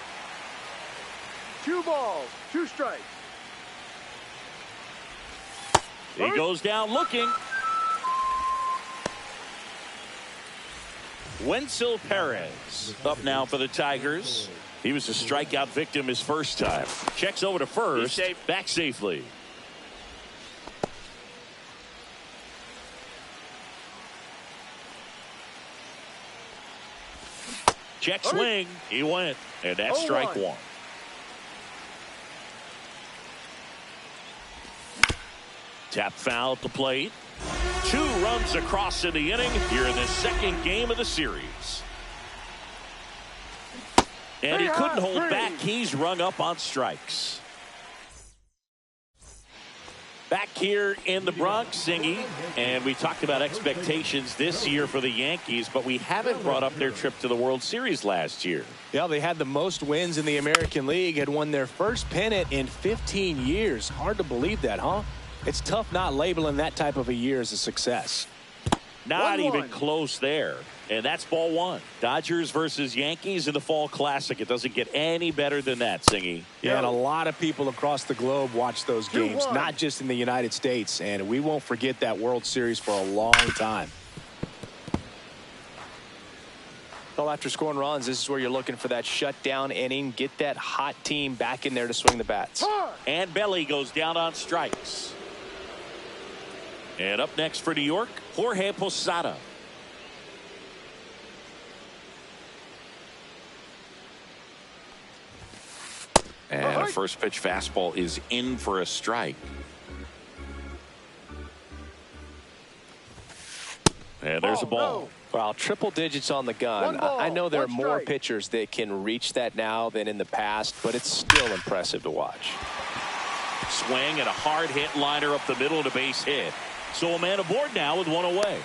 2 balls, 2 strikes. He goes down looking. Wenzel Perez up now for the Tigers. He was a strikeout victim his first time. Checks over to first. Back safely. Check swing. He went. And that's strike 1. Tap foul at the plate. 2 runs across in the inning here in the second game of the series. And he couldn't hold back. He's rung up on strikes. Back here in the Bronx, Singy, and we talked about expectations this year for the Yankees, but we haven't brought up their trip to the World Series last year. Yeah, they had the most wins in the American League, had won their first pennant in 15 years. Hard to believe that, huh? It's tough not labeling that type of a year as a success. Not even close there. And that's ball 1. Dodgers versus Yankees in the Fall Classic. It doesn't get any better than that, Singy. Yeah, and a lot of people across the globe watch those games, not just in the United States. And we won't forget that World Series for a long time. Well, after scoring runs, this is where you're looking for that shutdown inning. Get that hot team back in there to swing the bats. And Belly goes down on strikes. And up next for New York, Jorge Posada. And a first pitch fastball is in for a strike. And there's a ball. Well, triple digits on the gun. I know there are more pitchers that can reach that now than in the past, but it's still impressive to watch. Swing and a hard hit liner up the middle to base hit. So a man aboard now with 1 away.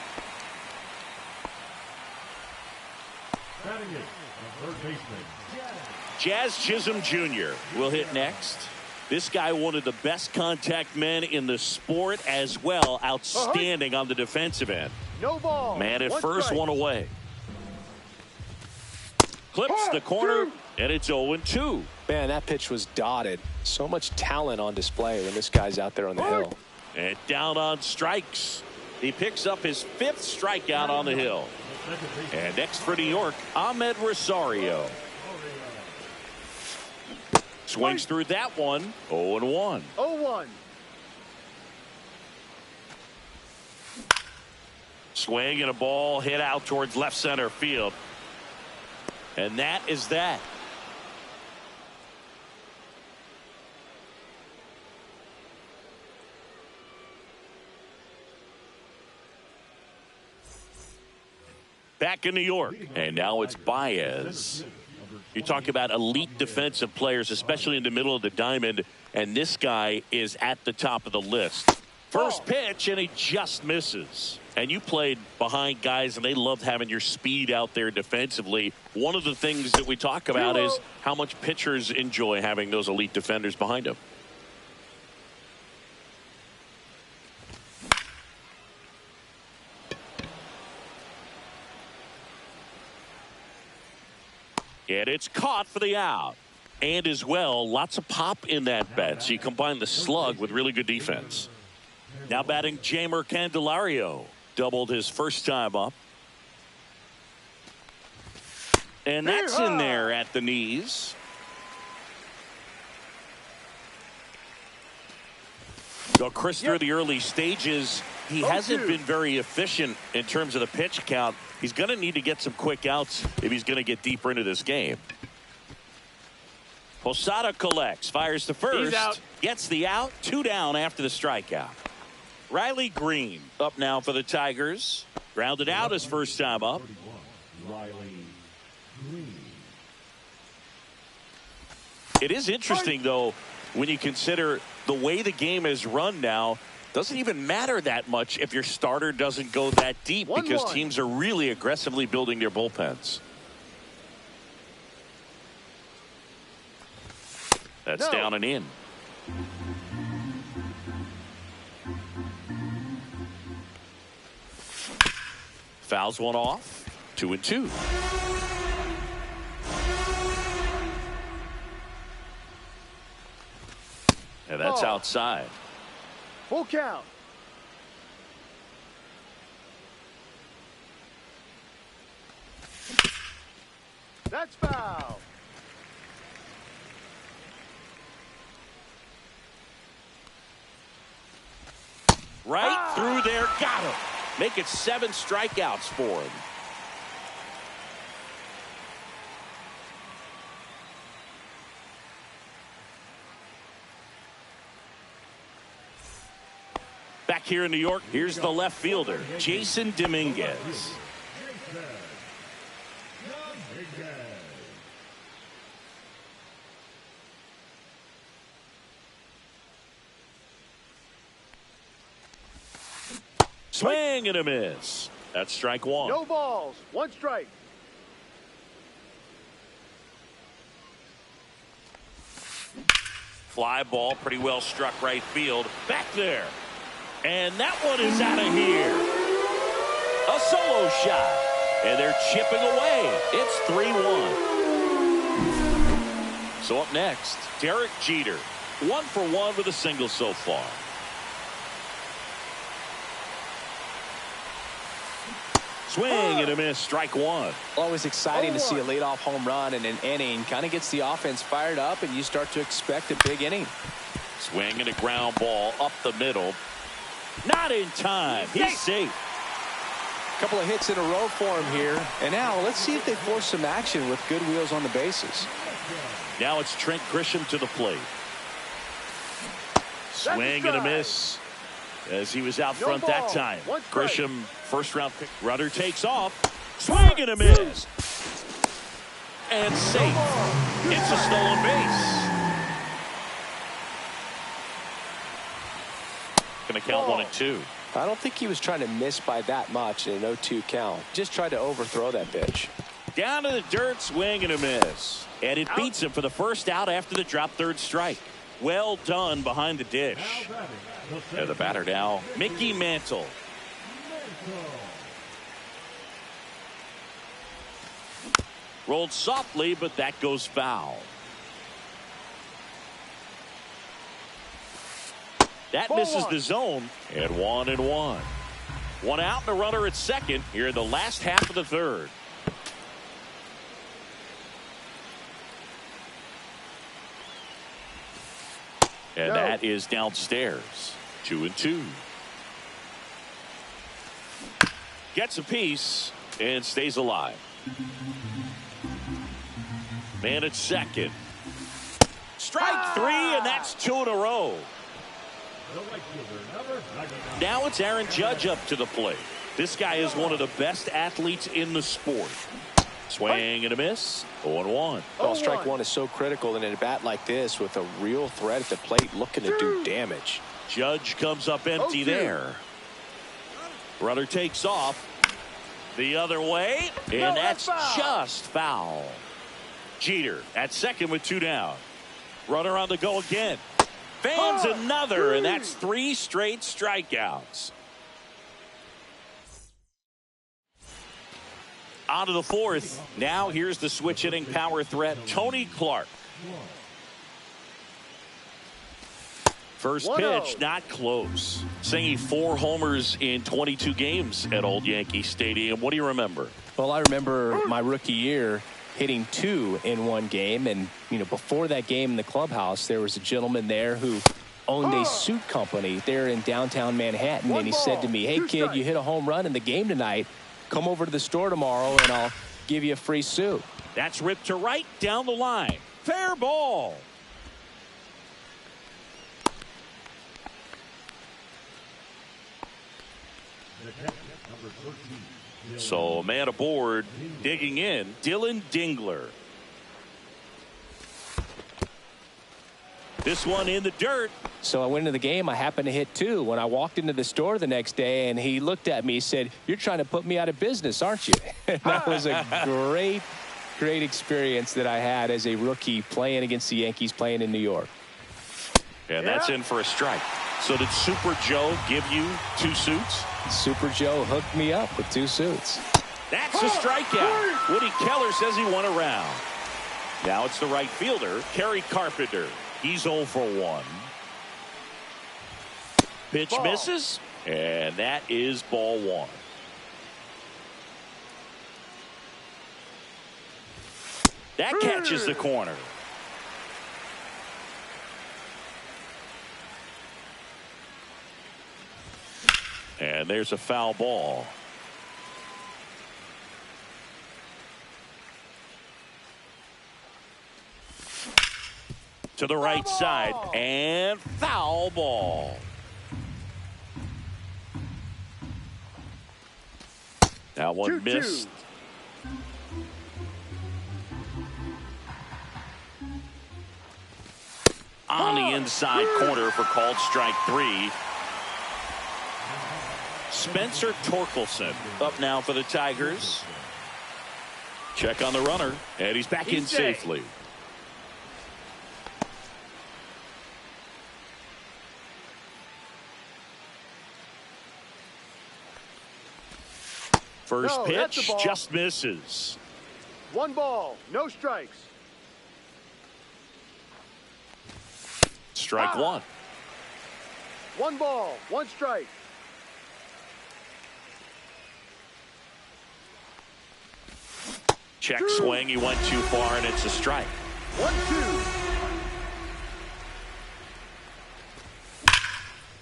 Jazz Chisholm Jr. will hit next. This guy, one of the best contact men in the sport as well. Outstanding on the defensive end. No ball. Man at first, 1 away. Clips the corner, and it's 0-2. Man, that pitch was dotted. So much talent on display when this guy's out there on the hill. And down on strikes. He picks up his 5th strikeout on the hill. And next for New York, Ahmed Rosario. Swings through that one. 0-1. 0-1. Swing and a ball hit out towards left center field. And that is that. Back in New York. And now it's Baez. You talk about elite defensive players, especially in the middle of the diamond. And this guy is at the top of the list. First pitch, and he just misses. And you played behind guys, and they love having your speed out there defensively. One of the things that we talk about is how much pitchers enjoy having those elite defenders behind them. And it's caught for the out. And as well, lots of pop in that bat. So you combine the slug with really good defense. Now batting Jamer Candelario. Doubled his first time up. And that's in there at the knees. So Chris, through the early stages, he hasn't been very efficient in terms of the pitch count. He's going to need to get some quick outs if he's going to get deeper into this game. Posada collects, fires to first, gets the out, 2 down after the strikeout. Riley Green up now for the Tigers. Grounded out his first time up. It is interesting, though, when you consider the way the game is run now. Doesn't even matter that much if your starter doesn't go that deep because teams are really aggressively building their bullpens. That's down and in. Fouls one off. 2-2. And that's outside. Full count. That's foul. Right through there. Got him. Make it 7 strikeouts for him. Back here in New York, here's the left fielder, Jason Dominguez. Swing and a miss. That's strike one. No balls. 1 strike. Fly ball, pretty well struck right field. Back there. And that one is out of here. A solo shot. And they're chipping away. It's 3-1. So up next, Derek Jeter. 1 for 1 with a single so far. Swing and a miss, strike one. Always exciting to see a leadoff home run in an inning. Kind of gets the offense fired up, and you start to expect a big inning. Swing and a ground ball up the middle. Not in time. He's safe. A couple of hits in a row for him here. And now let's see if they force some action with good wheels on the bases. Now it's Trent Grisham to the plate. Swing and a miss. As he was out front that time. Grisham, first round pick. Runner takes off. Swing and a miss. And safe. It's a stolen base. Going to count 1 and 2. I don't think he was trying to miss by that much in an 0-2 count. Just tried to overthrow that pitch. Down to the dirt, swing and a miss. And it beats him for the first out after the drop third strike. Well done behind the dish. And the batter now, Mickey Mantle. Rolled softly, but that goes foul. That misses the zone. And 1-1. 1 out and a runner at second here in the last half of the third. And No. that is downstairs. 2-2. Gets a piece and stays alive. Man at second. Strike three, and that's 2 in a row. Now it's Aaron Judge up to the plate. This guy is one of the best athletes in the sport. Swing and a miss. 0-1. Well, strike one is so critical in a bat like this with a real threat at the plate looking to do damage. Judge comes up empty there. Runner takes off the other way, and that's just foul. Jeter at second with 2 down. Runner on the go again. Fans another, and that's 3 straight strikeouts. On to the 4th. Now here's the switch hitting power threat, Tony Clark. First pitch, not close. Singing 4 homers in 22 games at Old Yankee Stadium. What do you remember? Well, I remember my rookie year hitting 2 in one game. And, before that game in the clubhouse, there was a gentleman there who owned a suit company there in downtown Manhattan. And he said to me, "Hey, kid, you hit a home run in the game tonight. Come over to the store tomorrow and I'll give you a free suit." That's ripped to right down the line. Fair ball. So, man aboard, digging in, Dylan Dingler. This one in the dirt. So I went into the game. I happened to hit 2. When I walked into the store the next day, and he looked at me, he said, "You're trying to put me out of business, aren't you?" That was a great experience that I had as a rookie playing against the Yankees, playing in New York. And that's in for a strike. So did Super Joe give you 2 suits? Super Joe hooked me up with 2 suits. That's a strikeout. Woody Keller says he won a round. Now it's the right fielder, Kerry Carpenter. He's 0 for 1. Pitch misses, and that is ball 1. That catches the corner. And there's a foul ball. To the right side, and foul ball. That one missed. On the inside corner for called strike 3. Spencer Torkelson up now for the Tigers. Check on the runner, and he's back in safely. First pitch just misses. 1 ball, no strikes. Strike 1. 1 ball, 1 strike. Check swing. He went too far, and it's a strike. 1-2.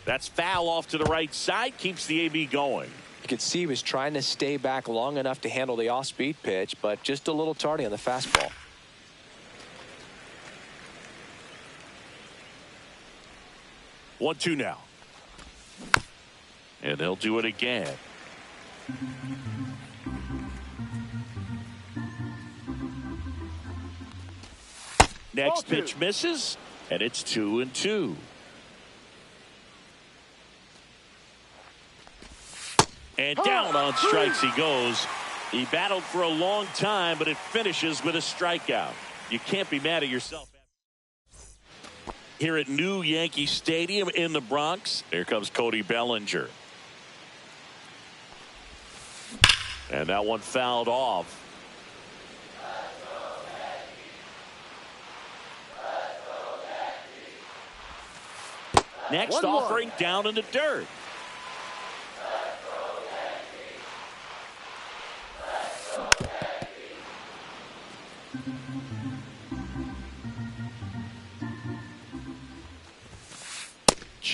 That's foul off to the right side. Keeps the AB going. You could see he was trying to stay back long enough to handle the off-speed pitch, but just a little tardy on the fastball. 1-2 now. And they'll do it again. Next pitch misses, and it's 2-2. And down on strikes he goes. He battled for a long time, but it finishes with a strikeout. You can't be mad at yourself. Here at New Yankee Stadium in the Bronx, here comes Cody Bellinger. And that one fouled off. Next offering down in the dirt.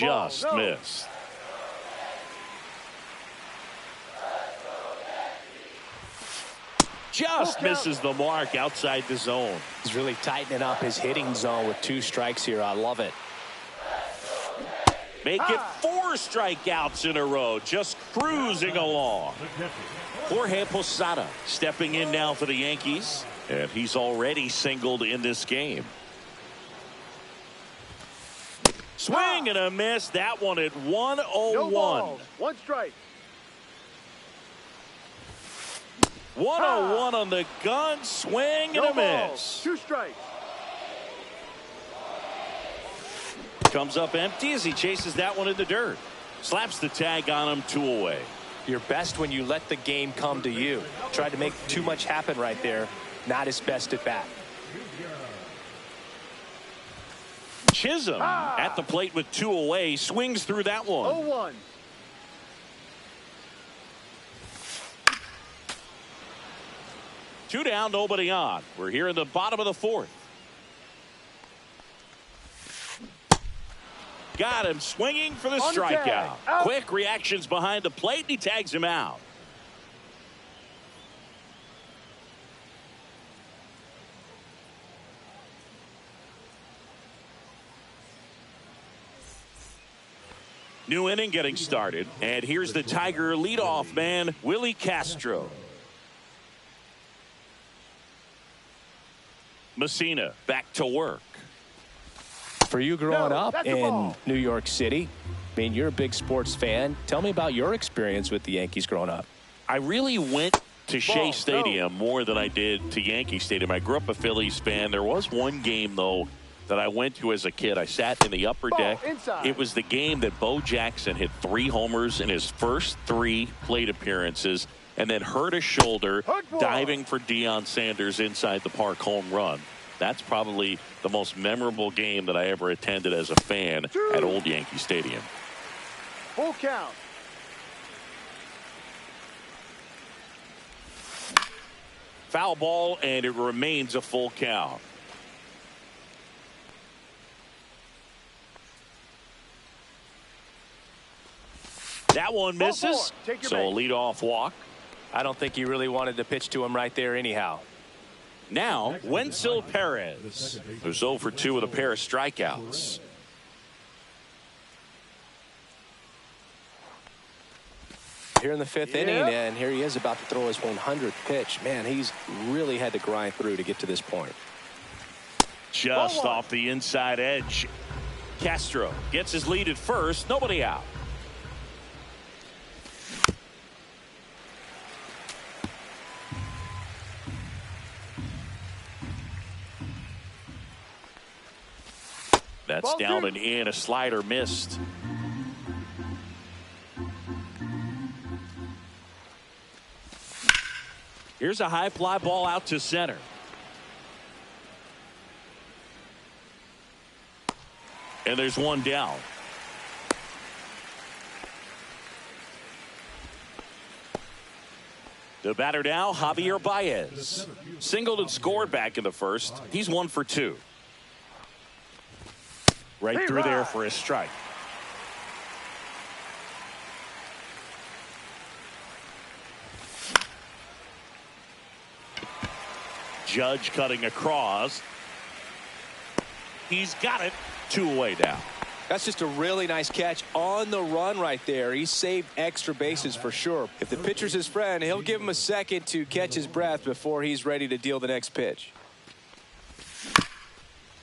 just missed. Just misses the mark outside the zone. He's really tightening up his hitting zone with 2 strikes here. I love it. Make it 4 strikeouts in a row, just cruising along. Jorge Posada stepping in now for the Yankees, and he's already singled in this game. Swing and a miss. That one at 101. No balls. 1 strike. 101 on the gun. Swing and a miss. 2 strikes. Comes up empty as he chases that one in the dirt. Slaps the tag on him, 2 away. You're best when you let the game come to you. Tried to make too much happen right there. Not his best at bat. Chisholm at the plate with 2 away. Swings through that one. 0-1. Two down, nobody on. We're here in the bottom of the 4th. Got him swinging for the strikeout. Quick reactions behind the plate, and he tags him out. New inning getting started, and here's the Tiger leadoff man, Willie Castro. Messina back to work. For you growing up in New York City, I mean, you're a big sports fan. Tell me about your experience with the Yankees growing up. I really went to Shea Stadium more than I did to Yankee Stadium. I grew up a Phillies fan. There was one game, though, that I went to as a kid. I sat in the upper deck. It was the game that Bo Jackson hit 3 homers in his first 3 plate appearances and then hurt his shoulder diving for Deion Sanders inside the park home run. That's probably the most memorable game that I ever attended as a fan at Old Yankee Stadium. Full count. Foul ball, and it remains a full count. That one misses, so a leadoff walk. I don't think he really wanted to pitch to him right there anyhow. Now, Wenzel Perez, who's 0 for 2 with a pair of strikeouts. Here in the 5th inning, and here he is about to throw his 100th pitch. Man, he's really had to grind through to get to this point. Just off the inside edge. Castro gets his lead at first, nobody out. That's down and in. A slider missed. Here's a high fly ball out to center. And there's one down. The batter now, Javier Baez. Singled and scored back in the first. He's 1 for 2. Right through there for a strike. Judge cutting across. He's got it. 2 away now. That's just a really nice catch on the run right there. He saved extra bases for sure. If the pitcher's his friend, he'll give him a second to catch his breath before he's ready to deal the next pitch.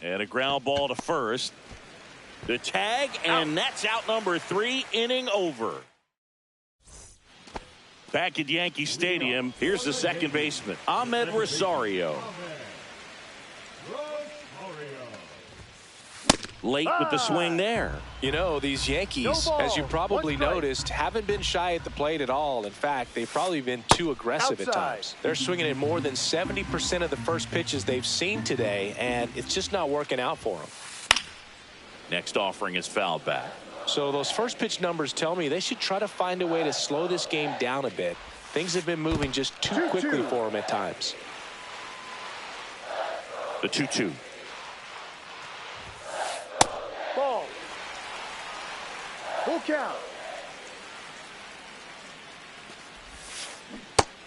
And a ground ball to first. The tag, and that's out number 3, inning over. Back at Yankee Stadium, here's the second baseman, Ahmed Rosario. Late with the swing there. You know, these Yankees, as you probably noticed, haven't been shy at the plate at all. In fact, they've probably been too aggressive at times. They're swinging at more than 70% of the first pitches they've seen today, and it's just not working out for them. Next offering is fouled back. So those first pitch numbers tell me they should try to find a way to slow this game down a bit. Things have been moving just too quickly for them at times. The 2-2. Ball. count.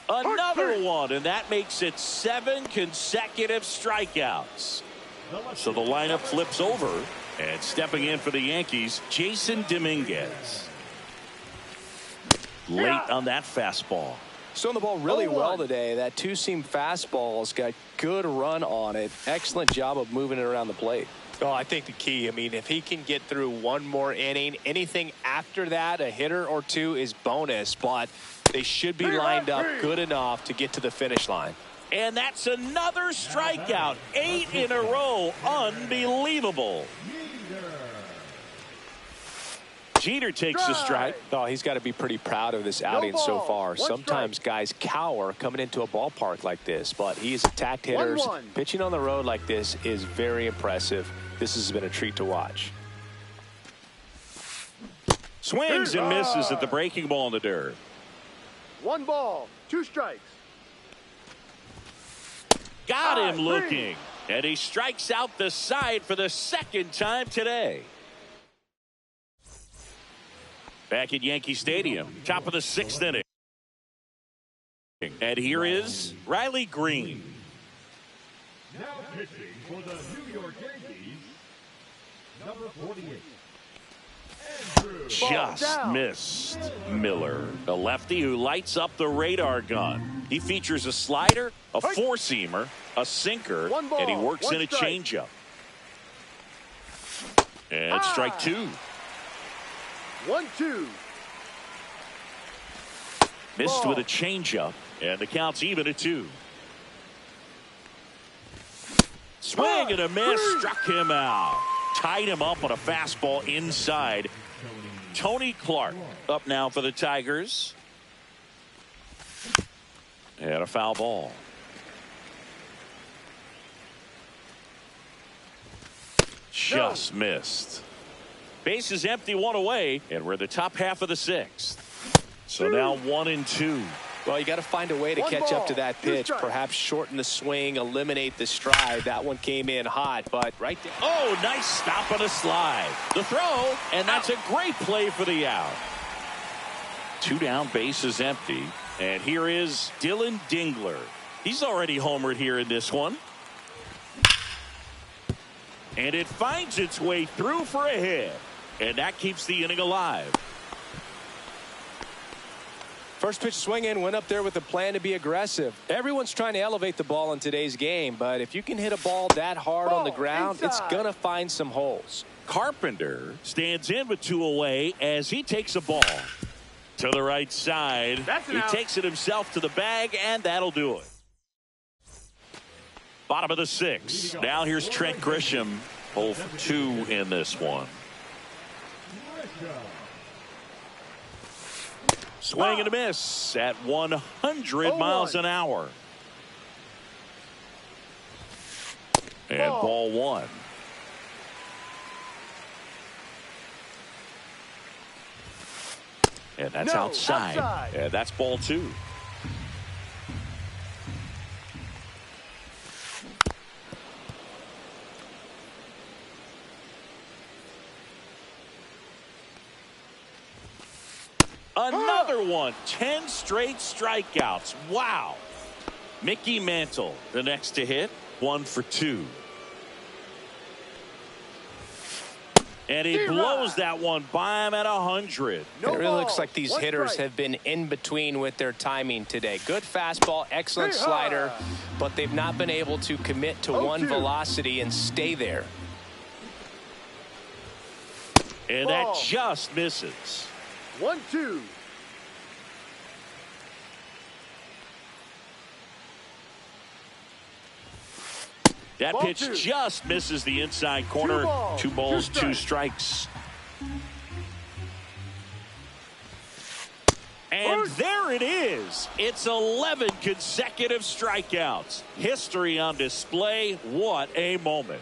Another one, and that makes it 7 consecutive strikeouts. So the lineup flips over, and stepping in for the Yankees, Jason Dominguez. Late on that fastball. Throwing the ball really 0-1. well today. That two-seam fastball's got good run on it. Excellent job of moving it around the plate. Oh, I think the key, I mean, if he can get through one more inning, anything after that, a hitter or two is bonus, but they should be lined up good enough to get to the finish line. And that's another strikeout. 8 in a row. Unbelievable. Jeter takes a strike. Oh, he's got to be pretty proud of this outing so far. Sometimes guys cower coming into a ballpark like this, but he's attacked hitters. 1-1. Pitching on the road like this is very impressive. This has been a treat to watch. Swings and misses at the breaking ball in the dirt. 1 ball, 2 strikes. Got him looking. And he strikes out the side for the second time today. Back at Yankee Stadium, top of the 6th inning. And here is Riley Green. Now pitching for the New York Yankees, number 48. Just missed Miller, the lefty who lights up the radar gun. He features a slider, a four-seamer, a sinker, and he works in a changeup. And strike 2. 1-2. Missed with a changeup, and the count's even at 2. Swing and a miss, struck him out. Tied him up on a fastball inside. Tony Clark up now for the Tigers. And a foul ball. Just missed. Base is empty, 1 away, and we're in the top half of the 6th. So now 1-2. Well, you got to find a way to catch up to that pitch. Perhaps shorten the swing, eliminate the stride. That one came in hot, but right there. Oh, nice stop on a slide. The throw, and that's a great play for the out. 2 down, base is empty. And here is Dylan Dingler. He's already homered here in this one. And it finds its way through for a hit. And that keeps the inning alive. First pitch swing in, went up there with a plan to be aggressive. Everyone's trying to elevate the ball in today's game, but if you can hit a ball that hard on the ground, it's going to find some holes. Carpenter stands in with 2 away as he takes a ball to the right side. He takes it himself to the bag, and that'll do it. Bottom of the 6th. Now here's Trent Grisham. 0 for 2 in this one. Swing and a miss at 100 miles an hour. And ball 1. And that's outside. And that's ball 2. Another one. 10 straight strikeouts. Wow. Mickey Mantle, the next to hit. 1 for 2. And he blows that one by him at 100. It really looks like these hitters have been in between with their timing today. Good fastball, excellent slider, but they've not been able to commit to one velocity and stay there. And that just misses. 1-2. That pitch just misses the inside corner. 2 balls, 2 strikes. And there it is. It's 11 consecutive strikeouts. History on display. What a moment.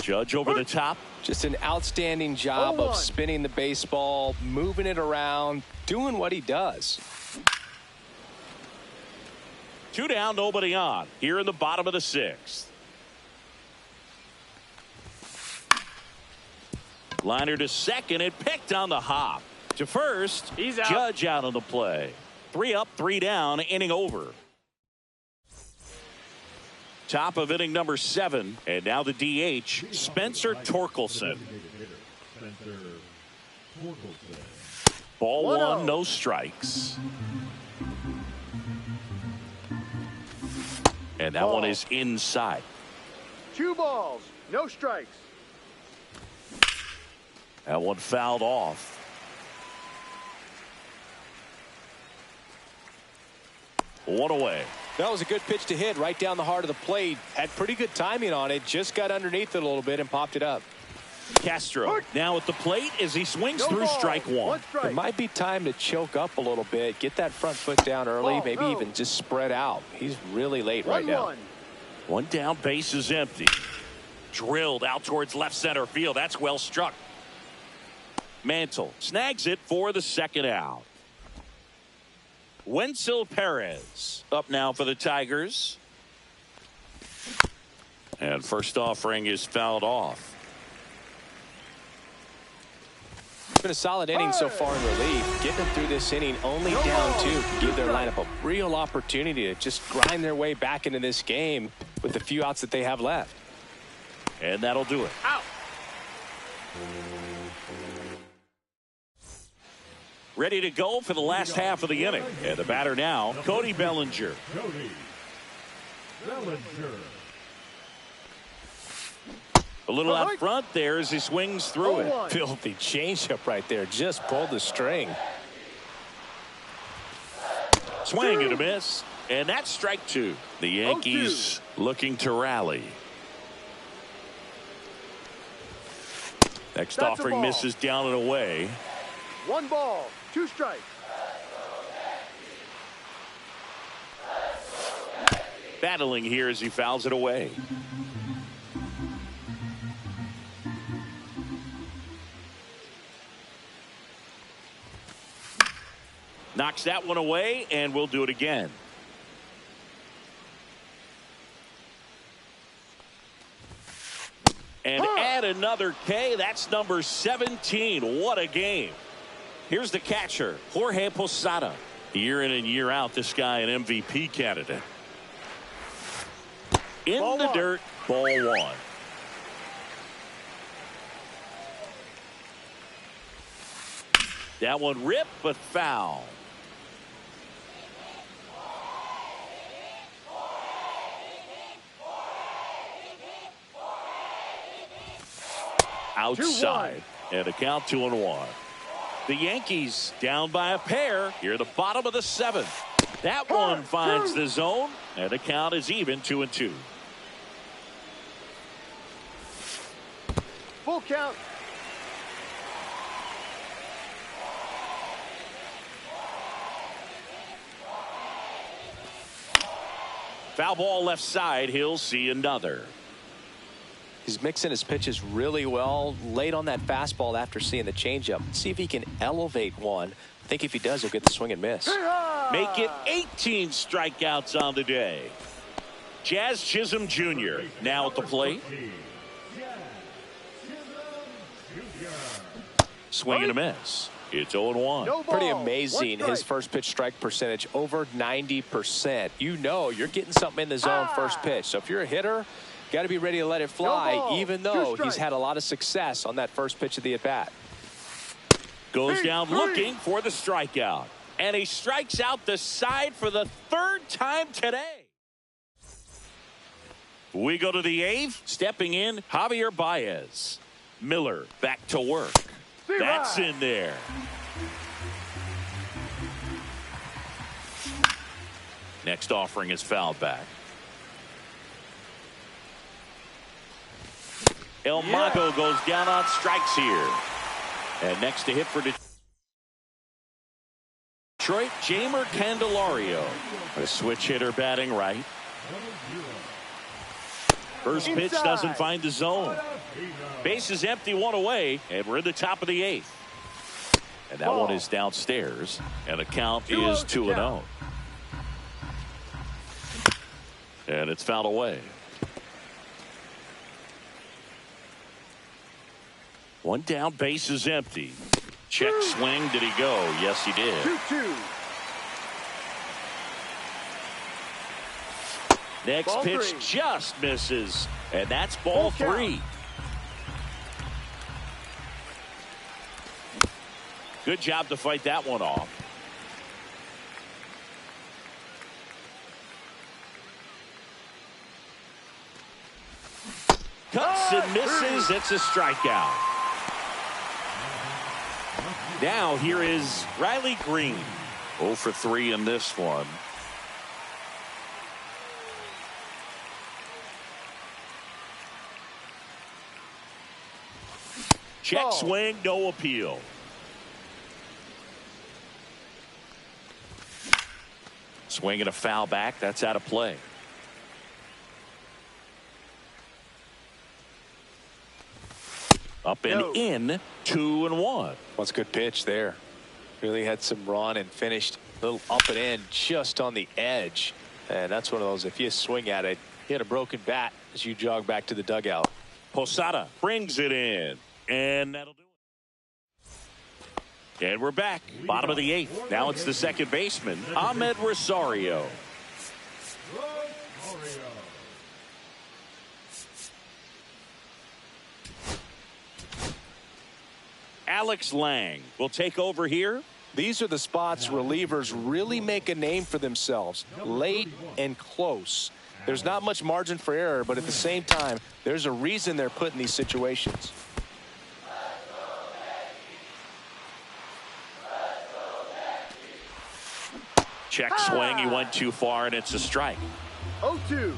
Judge over the top. Just an outstanding job of spinning the baseball, moving it around, doing what he does. 2 down, nobody on. Here in the bottom of the 6th. Liner to second and picked on the hop. To first, He's out. Judge out on the play. 3 up, 3 down, inning over. Top of inning number 7, and now the DH, Spencer Torkelson. Spencer Torkelson. Ball 1, 1-0. no strikes. And that one is inside. 2 balls, no strikes. That one fouled off. One away. That was a good pitch to hit right down the heart of the plate. Had pretty good timing on it. Just got underneath it a little bit and popped it up. Castro now at the plate as he swings No through ball, strike 1. strike. It might be time to choke up a little bit. Get that front foot down early. Ball, Maybe no. even just spread out. He's really late right now. 1-1. One down, base is empty. Drilled out towards left center field. That's well struck. Mantle snags it for the second out. Wenzel Perez up now for the Tigers. And first offering is fouled off. It's been a solid inning so far in relief. Getting them through this inning only down 2 can give their lineup a real opportunity to just grind their way back into this game with the few outs that they have left. And that'll do it. Out. Ready to go for the last half of the inning. And the batter now, Cody Bellinger. Cody Bellinger. A little out front there as he swings through it. 0-1. Filthy changeup right there. Just pulled the string. Swing and a miss. And that's strike 2. The Yankees looking to rally. Next That's a offering ball. misses down and away. 1 ball, 2 strikes. Battling here as he fouls it away. Knocks that one away, and we'll do it again. And add another K. That's number 17. What a game. Here's the catcher, Jorge Posada. Year in and year out, this guy an MVP candidate. In Ball the 1. dirt, ball 1. That one ripped, but foul. Outside. And a count 2-1. The Yankees down by a pair here at the bottom of the 7th. That one finds the zone, and the count is even 2-2. Full count. Foul ball left side. He'll see another. He's mixing his pitches really well. Late on that fastball after seeing the changeup. See if he can elevate one. I think if he does, he'll get the swing and miss. Make it 18 strikeouts on the day. Jazz Chisholm Jr. now at the plate. Swing and a miss. It's 0-1. No ball, Pretty 1 amazing. strike. His first pitch strike percentage over 90%. You know you're getting something in the zone first pitch. So if you're a hitter, got to be ready to let it fly, No ball, even 2 though he's strikes. had a lot of success on that first pitch of the at-bat. Goes Big down three. looking for the strikeout. And he strikes out the side for the 3rd time today. We go to the 8th. Stepping in, Javier Baez. Miller back to work. That's in there. Next offering is fouled back. El Mago goes down on strikes here. And next to hit for Detroit, Jamer Candelario. A switch hitter batting right. First pitch Inside. doesn't find the zone. Base is empty, 1 away, and we're in the top of the 8th. And that one is downstairs, and the count is 2-0. And it's fouled away. One down, base is empty. Check swing. Did he go? Yes, he did. 2-2. Next Ball pitch three. just misses, and that's ball Full count. 3. Good job to fight that one off. Cuts and misses. It's a strikeout. Now here is Riley Green. 0 for 3 in this one. Check Ball. swing, no appeal. Swing and a foul back. That's out of play. Up and No. in, 2-1. What's a good pitch there. Really had some run and finished a little up and in just on the edge. And that's one of those, if you swing at it, you had a broken bat as you jog back to the dugout. Posada brings it in, and that'll do it. And we're back. Bottom of the 8th. Now it's the second baseman, Ahmed Rosario. Rosario. Alex Lang will take over here. These are the spots relievers really make a name for themselves. Late and close. There's not much margin for error, but at the same time, there's a reason they're put in these situations. Check swing. He went too far, and it's a strike. 0-2.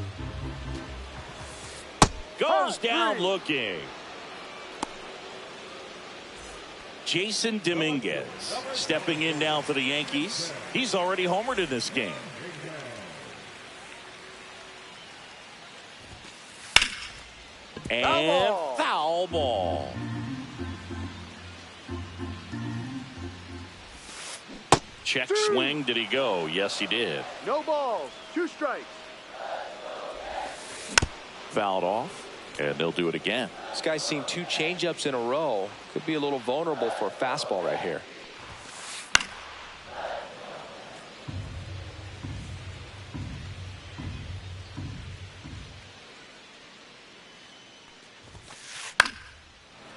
Goes down looking. Jason Dominguez stepping in now for the Yankees. He's already homered in this game. And foul ball. Check swing. Did he go? Yes, he did. No balls. 2 strikes. Fouled off. And they'll do it again. This guy's seen 2 changeups in a row. Could be a little vulnerable for a fastball right here.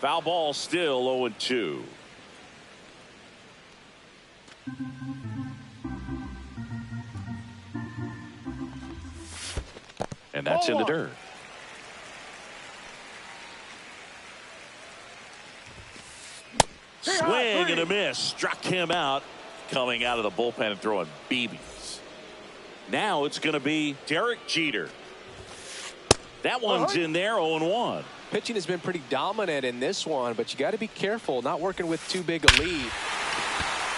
Foul ball still 0-2. And that's in the dirt. Swing and a miss. Struck him out. Coming out of the bullpen and throwing BBs. Now it's going to be Derek Jeter. That one's in there, 0-1. Pitching has been pretty dominant in this one, but you got to be careful, not working with too big a lead.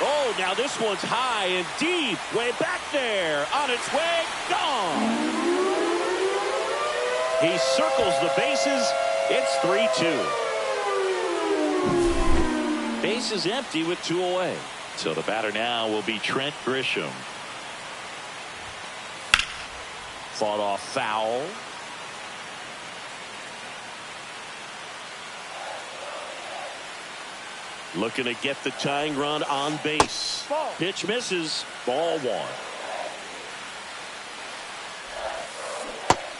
Oh, now this one's high and deep. Way back there. On its way. Gone. He circles the bases. It's 3-2. Base is empty with 2 away. So the batter now will be Trent Grisham. Fought off foul. Looking to get the tying run on base. Ball. Pitch misses. Ball 1.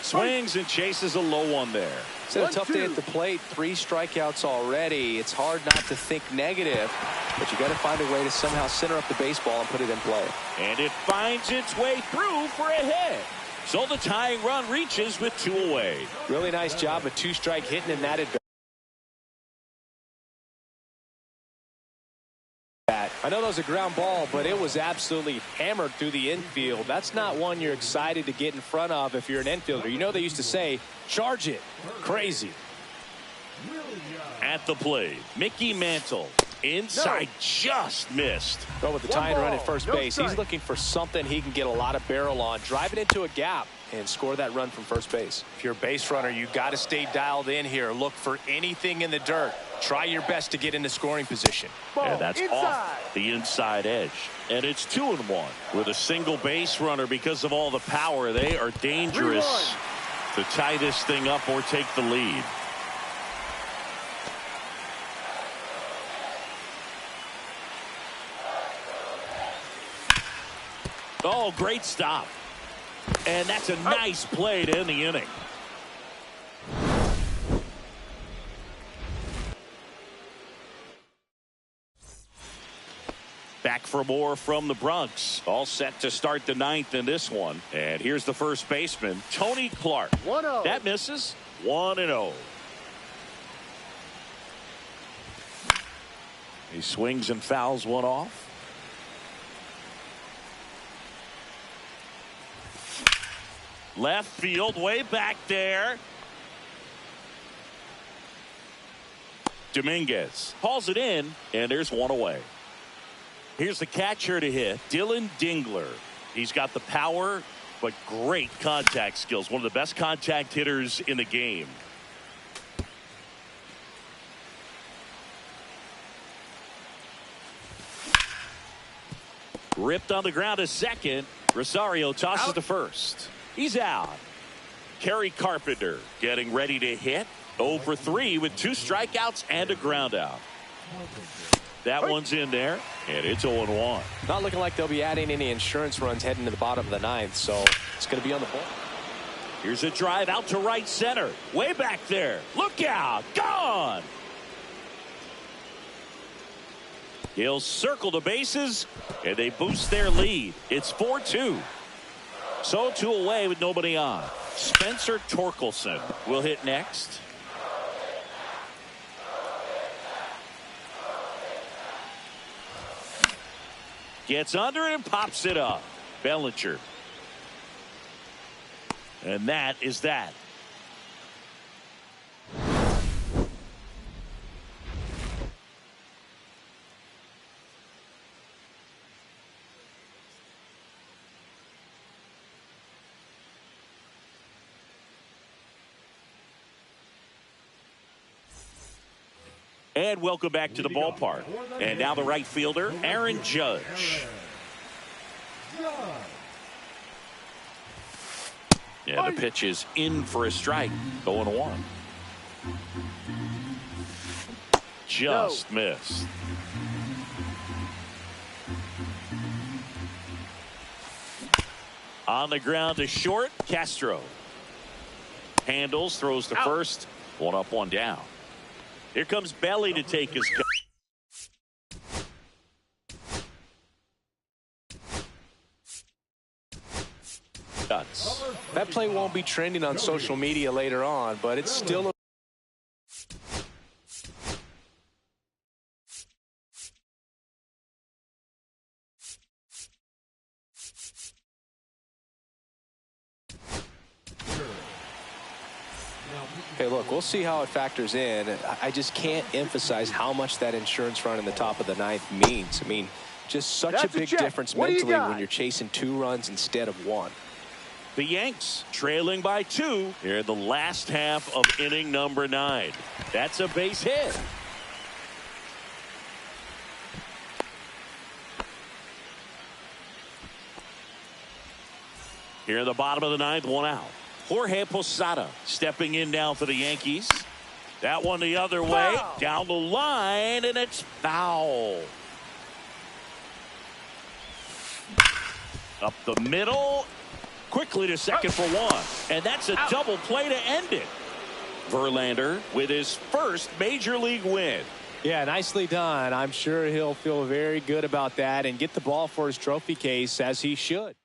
Swings and chases a low one there. It's a tough day at the plate. 3 strikeouts already. It's hard not to think negative, but you got to find a way to somehow center up the baseball and put it in play. And it finds its way through for a hit. So the tying run reaches with 2 away. Really nice job of 2-strike hitting in that advance. I know that was a ground ball, but it was absolutely hammered through the infield. That's not one you're excited to get in front of if you're an infielder. You know they used to say, charge it. Crazy. At the plate, Mickey Mantle. Inside, just missed. But with the tying run at first base, he's looking for something he can get a lot of barrel on. Drive it into a gap and score that run from first base. If you're a base runner, you got to stay dialed in here. Look for anything in the dirt. Try your best to get into scoring position. And that's off the inside edge. And it's 2-1 with a single base runner. Because of all the power, they are dangerous to tie this thing up or take the lead. Oh, great stop. And that's a nice play to end the inning. Back for more from the Bronx. All set to start the ninth in this one. And here's the first baseman, Tony Clark. 1-0. That misses. 1-0. He swings and fouls one off. Left field, way back there. Dominguez hauls it in, and there's one away. Here's the catcher to hit, Dylan Dingler. He's got the power, but great contact skills. One of the best contact hitters in the game. Ripped on the ground to second. Rosario tosses to first. He's out. Kerry Carpenter getting ready to hit. 0 for 3 with 2 strikeouts and a ground out. That one's in there, and it's 0-1. Not looking like they'll be adding any insurance runs heading to the bottom of the ninth, so it's going to be on the ball. Here's a drive out to right center. Way back there. Look out. Gone. He'll circle the bases, and they boost their lead. It's 4-2. So 2 away with nobody on. Spencer Torkelson will hit next. Gets under it and pops it up. Bellinger. And that is that. And welcome back to the ballpark. And now the right fielder, Aaron Judge. Yeah, the pitch is in for a strike. 0-1. Just missed. On the ground to short, Castro. Handles, throws to first. 1 up, 1 down. Here comes Belly to take his cut. That play won't be trending on social media later on, but it's still a Hey, look, we'll see how it factors in. I just can't emphasize how much that insurance run in the top of the ninth means. I mean, just such a big difference mentally when you're chasing 2 runs instead of 1. The Yanks trailing by 2 here in the last half of inning number 9. That's a base hit. Here in the bottom of the 9th, 1 out. Jorge Posada stepping in now for the Yankees. That one the other way. Down the line, and it's foul. Up the middle. Quickly to second for 1. And that's a double play to end it. Verlander with his first major league win. Yeah, nicely done. I'm sure he'll feel very good about that and get the ball for his trophy case, as he should.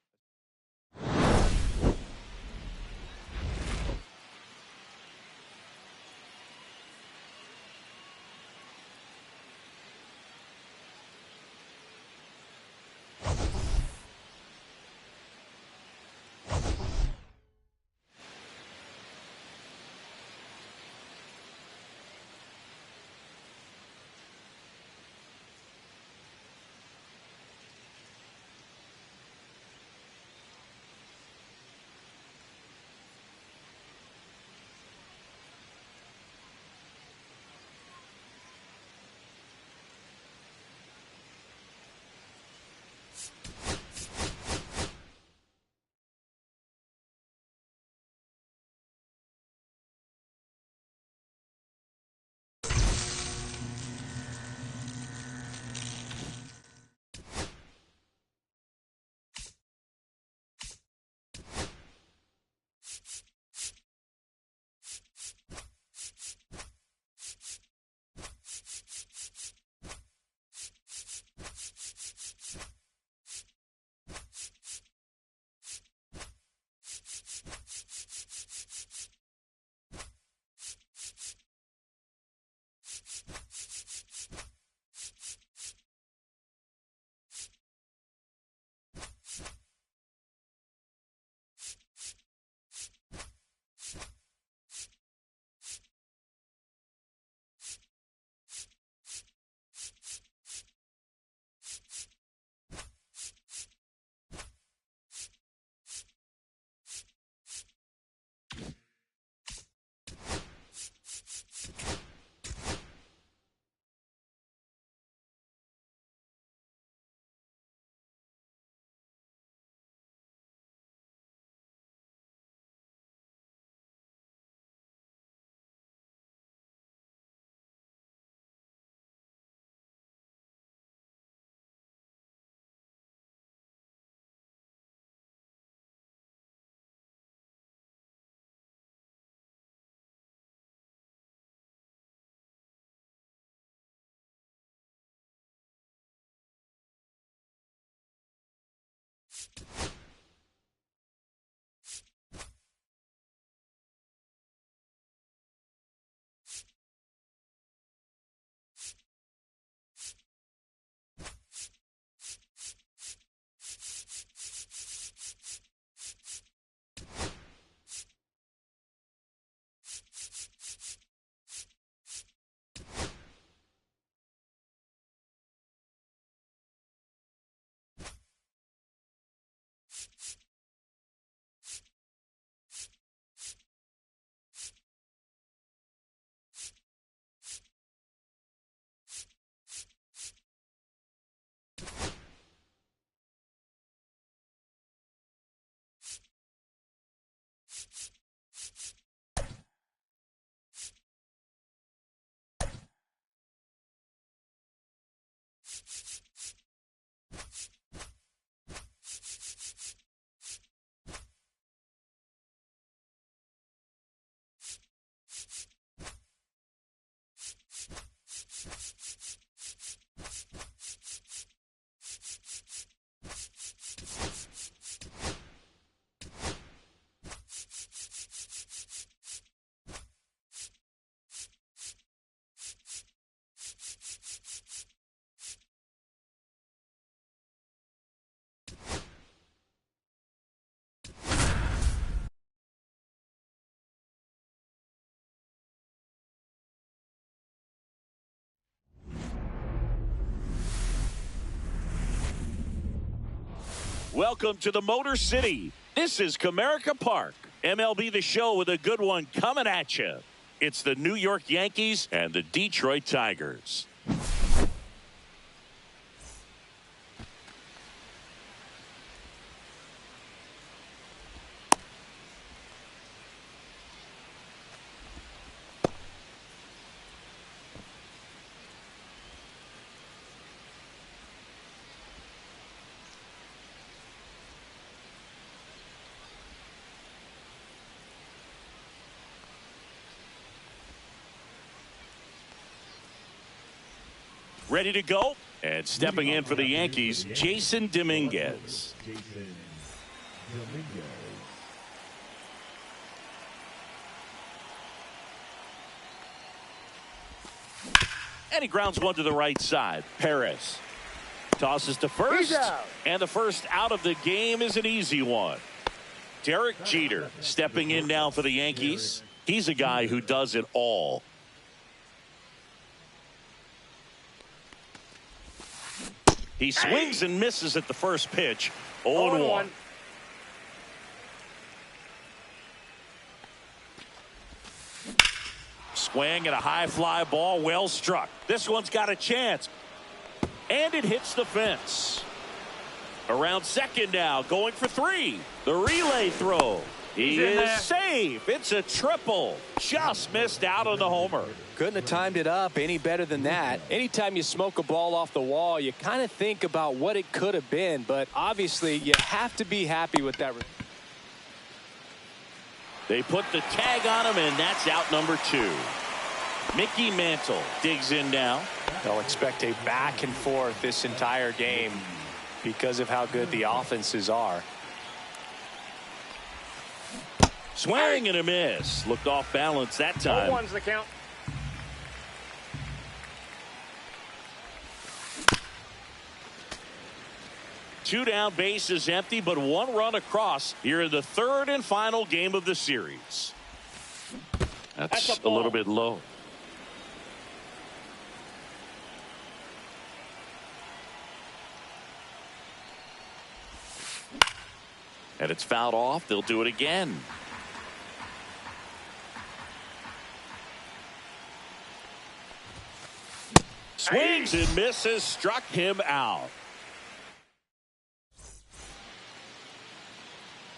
Welcome to the Motor City. This is Comerica Park. MLB The Show with a good one coming at you. It's the New York Yankees and the Detroit Tigers. Ready to go? And stepping in for the Yankees, Jason Dominguez. And he grounds one to the right side. Perez tosses to first. And the first out of the game is an easy one. Derek Jeter stepping in now for the Yankees. He's a guy who does it all. He swings and misses at the first pitch. 0-1. Swing and a high fly ball, well struck. This one's got a chance. And it hits the fence. Around second now, going for 3. The relay throw. He is safe. It's a triple. Just missed out on the homer. Couldn't have timed it up any better than that. Anytime you smoke a ball off the wall, you kind of think about what it could have been, but obviously you have to be happy with that. They put the tag on him, and that's out number 2. Mickey Mantle digs in now. They'll expect a back and forth this entire game because of how good the offenses are. Swing and a miss. Looked off balance that time. 0-1's the count. Two down, base is empty, but 1 run across here in the third and final game of the series. That's a little bit low. And it's fouled off. They'll do it again. Swings and misses, struck him out.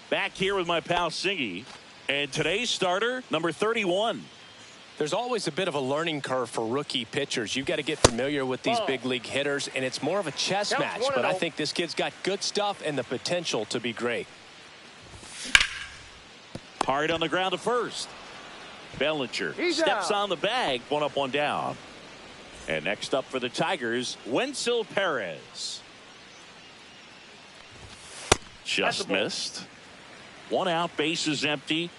Back here with my pal Singy, and today's starter, number 31. There's always a bit of a learning curve for rookie pitchers. You've got to get familiar with these big league hitters, and it's more of a chess match. But I think this kid's got good stuff and the potential to be great. Hard on the ground to first. Bellinger steps on the bag. 1 up, 1 down. And next up for the Tigers, Wenzel Perez. Just missed. 1 out, base is empty.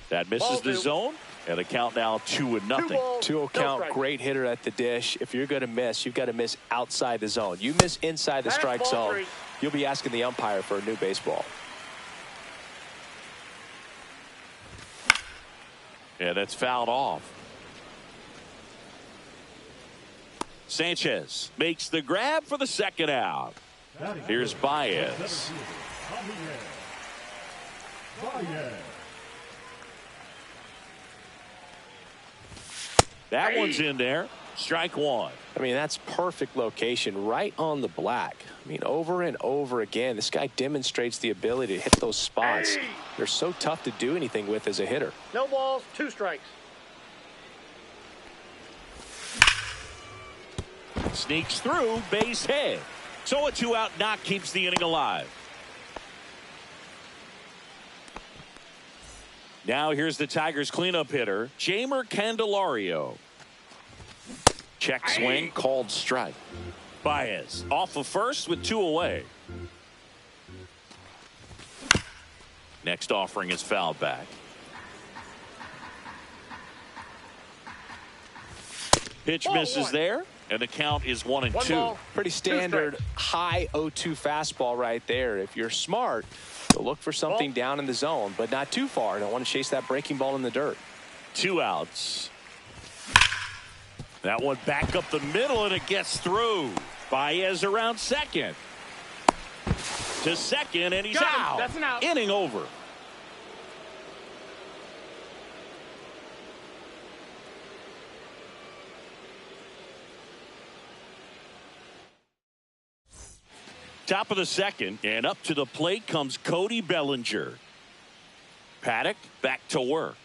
That misses the zone. And the count now 2-0. 2-0 count, great hitter at the dish. If you're going to miss, you've got to miss outside the zone. You miss inside the strike zone, you'll be asking the umpire for a new baseball. Yeah, that's fouled off. Sanchez makes the grab for the second out. Here's Baez. That one's in there. Strike 1. I mean, that's perfect location right on the black. I mean, over and over again, this guy demonstrates the ability to hit those spots. They're so tough to do anything with as a hitter. No balls, 2 strikes. Sneaks through, base hit. So a 2-out knock keeps the inning alive. Now here's the Tigers cleanup hitter, Jeimer Candelario. Check swing, called strike. Baez off of first with 2 away. Next offering is fouled back. Pitch misses there, and the count is 1-2. Pretty standard high 0-2 fastball right there. If you're smart, you'll look for something down in the zone, but not too far. Don't want to chase that breaking ball in the dirt. 2 outs. That one back up the middle, and it gets through. Baez around second. To second, and he's out. That's an out. Inning over. Top of the second, and up to the plate comes Cody Bellinger. Paddock back to work.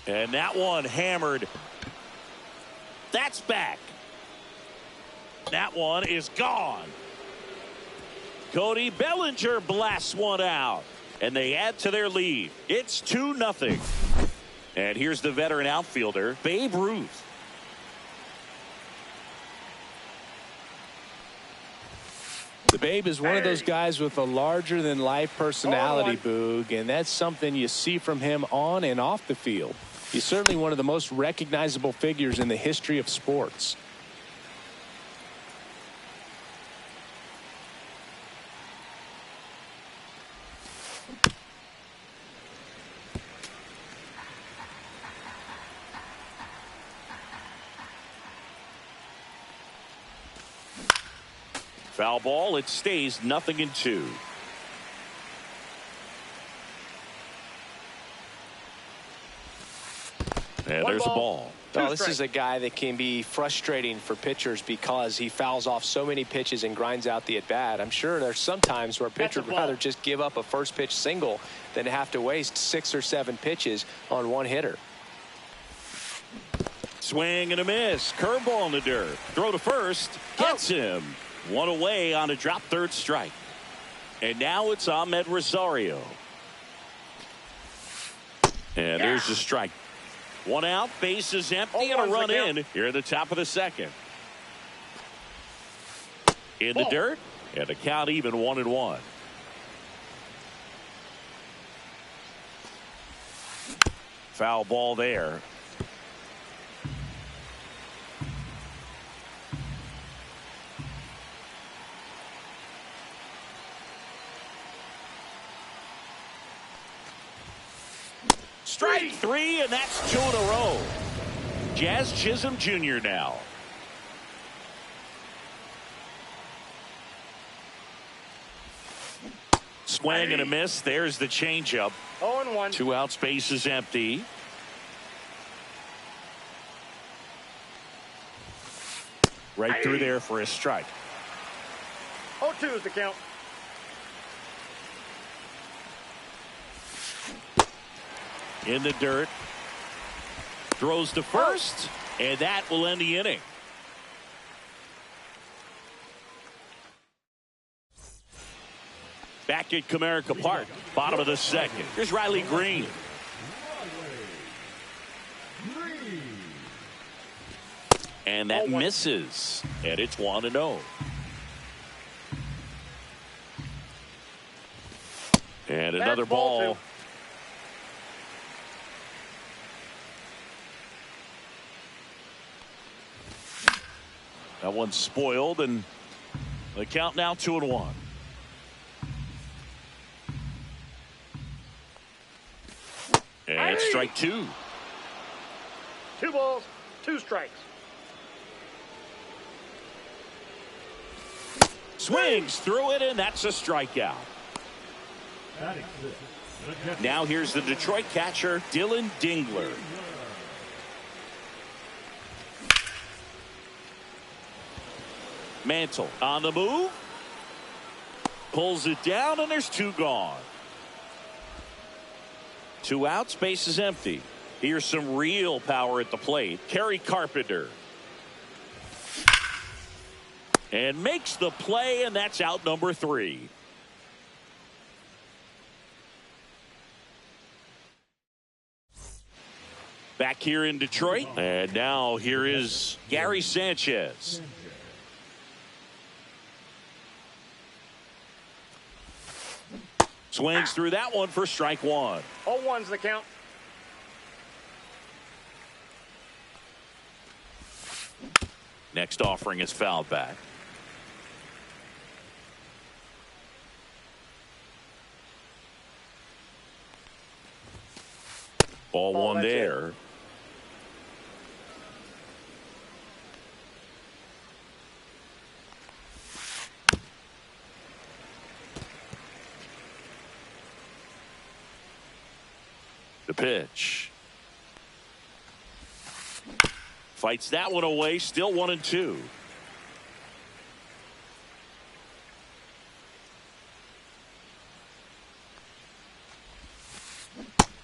And that one hammered. That's back. That one is gone. Cody Bellinger blasts one out, and they add to their lead. It's 2-0. And here's the veteran outfielder, Babe Ruth. The Babe is one of those guys with a larger-than-life personality, Boog, and that's something you see from him on and off the field. He's certainly one of the most recognizable figures in the history of sports. Foul ball. It stays 0-2. And there's a ball. Oh, this is a guy that can be frustrating for pitchers because he fouls off so many pitches and grinds out the at-bat. I'm sure there's some times where a pitcher would rather just give up a first pitch single than have to waste 6 or 7 pitches on one hitter. Swing and a miss. Curveball in the dirt. Throw to first. Gets him. 1 away on a drop third strike. And now it's Ahmed Rosario. And there's the strike. 1 out, base is empty, and a run in here at the top of the second. In the dirt, and the count even 1-1. Foul ball there. Strike 3, and that's 2 in a row. Jazz Chisholm Jr. now. Swing and a miss. There's the changeup. 0-1. 2 outs, base is empty. Right through there for a strike. 0-2 is the count. In the dirt. Throws to first, and that will end the inning. Back at Comerica Park, bottom of the second. Here's Riley Green. And that misses, and it's 1-0. And another ball. That one's spoiled, and the count now 2-1. And it's strike 2. 2 balls, 2 strikes. Swings through it, and that's a strikeout. Now here's the Detroit catcher, Dylan Dingler. Mantle on the move. Pulls it down, and there's 2 gone. 2 outs, base is empty. Here's some real power at the plate. Kerry Carpenter. And makes the play, and that's out number 3. Back here in Detroit. And now here is Gary Sanchez. Swings through that one for strike 1. 0-1's the count. Next offering is fouled back. Ball one there. The pitch. Fights that one away. Still 1-2.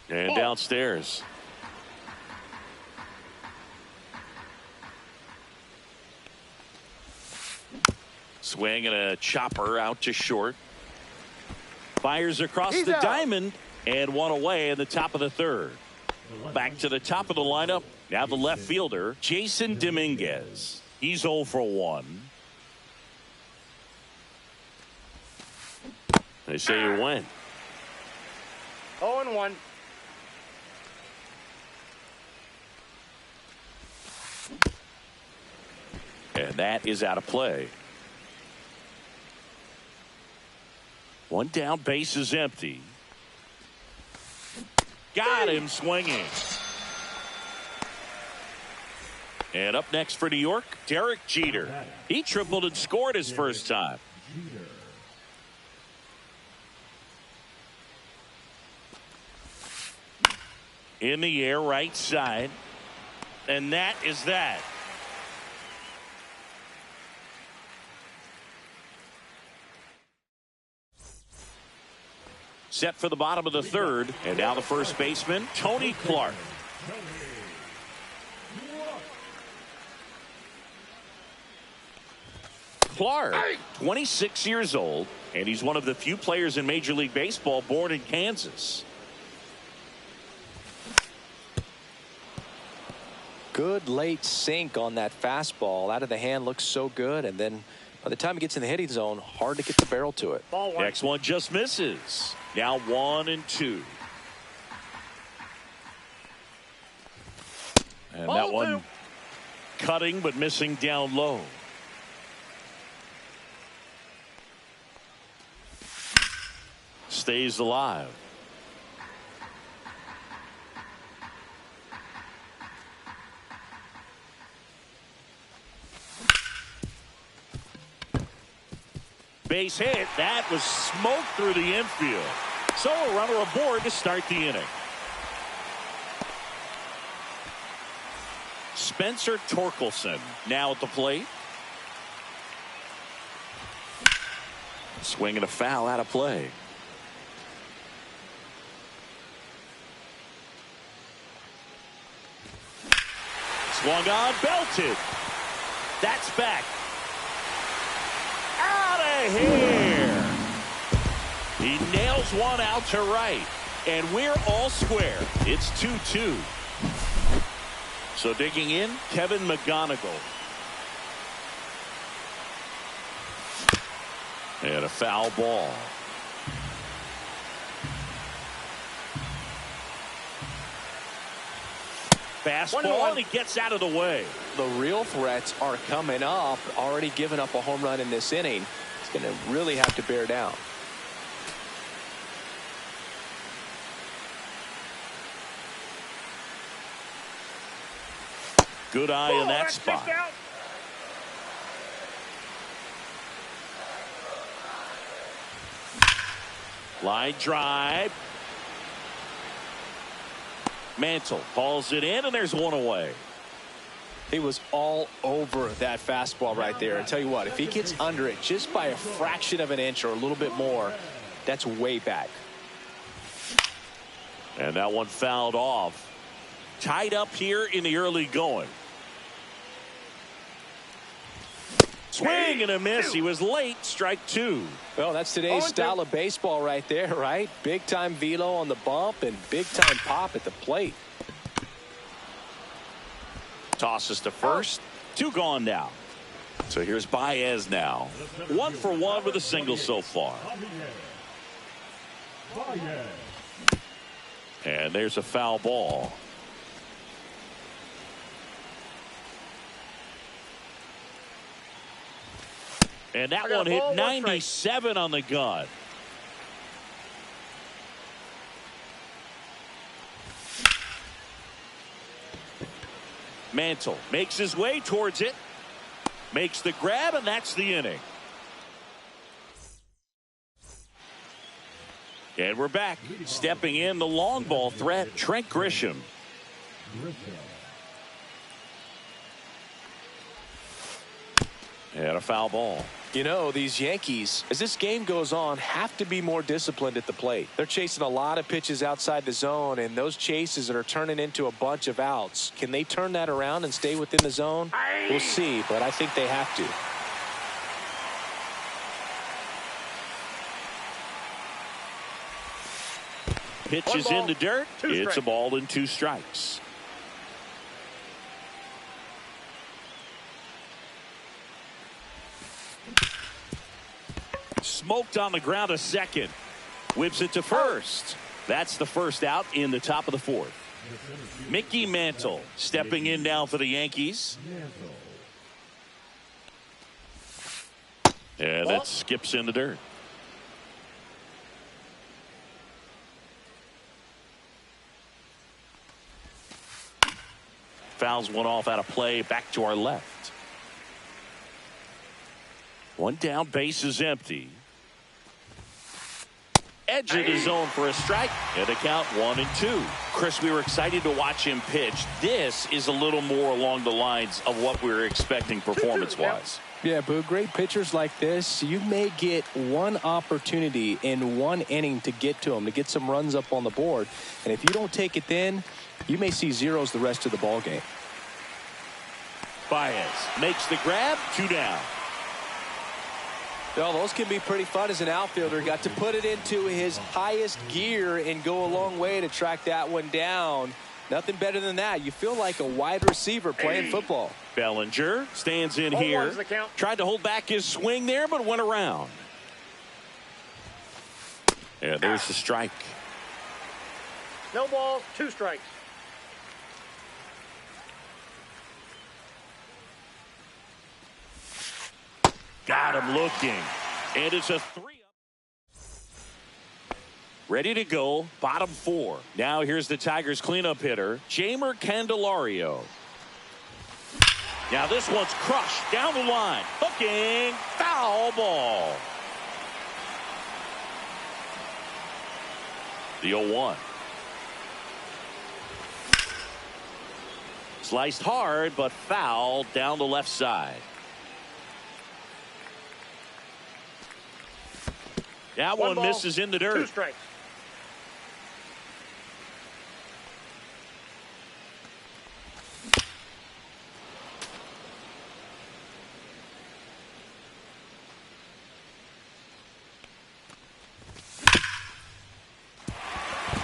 And downstairs. Swing and a chopper out to short. Fires across the diamond and one away in the top of the 3rd. Back to the top of the lineup. Now the left fielder, Jason Dominguez. He's 0 for 1. They say you win. 0-1. And that is out of play. One down, base is empty. Got him swinging. And up next for New York, Derek Jeter. He tripled and scored his first time. In the air, right side. And that is that. Set for the bottom of the 3rd. And now the first baseman, Tony Clark. Clark, 26 years old, and he's one of the few players in Major League Baseball born in Kansas. Good late sink on that fastball. Out of the hand, looks so good, and then by the time it gets in the hitting zone, hard to get the barrel to it. Next one just misses. Now 1-2. And that one cutting but missing down low. Stays alive. Base hit. That was smoked through the infield. So a runner aboard to start the inning. Spencer Torkelson now at the plate. Swing and a foul out of play. Swung on, belted. That's back. Out of here. He nails one out to right. And we're all square. It's 2-2. So digging in, Kevin McGonigal. And a foul ball. Fastball, and he gets out of the way. The real threats are coming up. Already given up a home run in this inning. He's going to really have to bear down. Good eye in that spot. Line drive. Mantle hauls it in, and there's one away. He was all over that fastball right there. And tell you what, if he gets under it just by a fraction of an inch or a little bit more, that's way back. And that one fouled off. Tied up here in the early going. Swing and a miss. He was late. Strike two. Well, that's today's style of baseball right there, right? Big-time velo on the bump and big-time pop at the plate. Tosses to first. Two gone now. So here's Baez now. 1 for 1 with a single so far. And there's a foul ball. And that one hit 97 on the gun. Mantle makes his way towards it. Makes the grab, and that's the inning. And we're back. Stepping in the long ball threat, Trent Grisham. And a foul ball. You know, these Yankees, as this game goes on, have to be more disciplined at the plate. They're chasing a lot of pitches outside the zone, and those chases that are turning into a bunch of outs. Can they turn that around and stay within the zone? We'll see, but I think they have to. Pitch is in the dirt. It's a ball and 2 strikes. Smoked on the ground a second. Whips it to first. That's the first out in the top of the 4th. Mickey Mantle stepping in now for the Yankees. And that skips in the dirt. Fouls one off out of play. Back to our left. One down, base is empty. Edge of the zone for a strike, and a count 1-2. Chris, we were excited to watch him pitch. This is a little more along the lines of what we were expecting performance-wise. Yeah, but great pitchers like this, you may get one opportunity in one inning to get to them, to get some runs up on the board. And if you don't take it then, you may see zeros the rest of the ball game. Baez makes the grab, 2 down. Well, those can be pretty fun as an outfielder. Got to put it into his highest gear and go a long way to track that one down. Nothing better than that. You feel like a wide receiver playing football. Bellinger stands in here. Tried to hold back his swing there, but went around. Yeah, there's the strike. No balls, 2 strikes. Got him looking. And it's a 3-up. Ready to go. Bottom 4. Now here's the Tigers cleanup hitter, Jeimer Candelario. Now this one's crushed down the line. Hooking. Foul ball. The 0-1. Sliced hard, but foul down the left side. That one misses in the dirt. 2 strikes.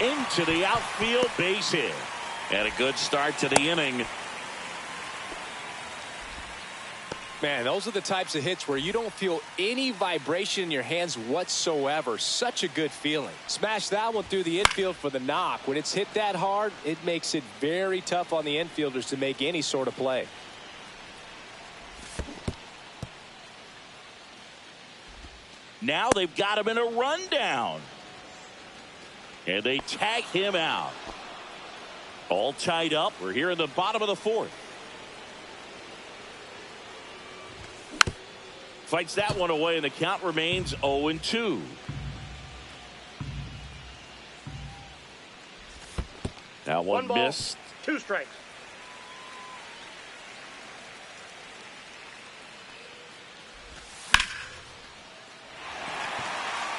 Into the outfield, base hit. And a good start to the inning. Man, those are the types of hits where you don't feel any vibration in your hands whatsoever. Such a good feeling. Smash that one through the infield for the knock. When it's hit that hard, it makes it very tough on the infielders to make any sort of play. Now they've got him in a rundown. And they tag him out. All tied up. We're here in the bottom of the 4th. Fights that one away, and the count remains 0-2. Now one ball, missed. 2 strikes.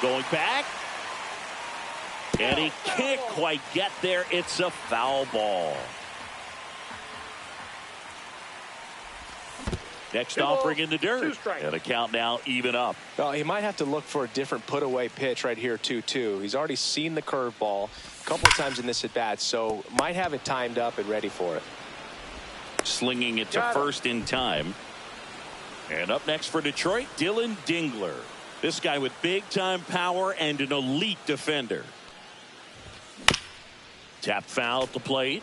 Going back. And he can't quite get there. It's a foul ball. Next 2 balls, offering in the 2 dirt. strikes. And the count now even up. Well, he might have to look for a different put-away pitch right here, 2-2. He's already seen the curveball a couple of times in this at-bat, so might have it timed up and ready for it. Slinging it to first in time. And up next for Detroit, Dylan Dingler. This guy with big-time power and an elite defender. Tap foul at the plate.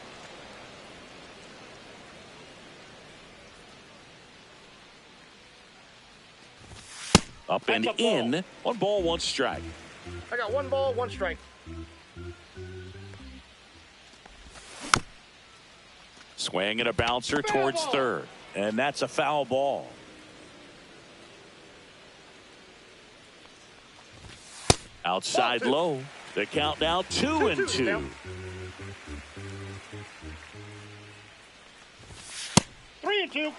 Up and in. 1 ball, 1 strike. I got 1 ball, 1 strike. Swing and a bouncer towards third. And that's a foul ball. Outside low. The count now 2-2. 3-2.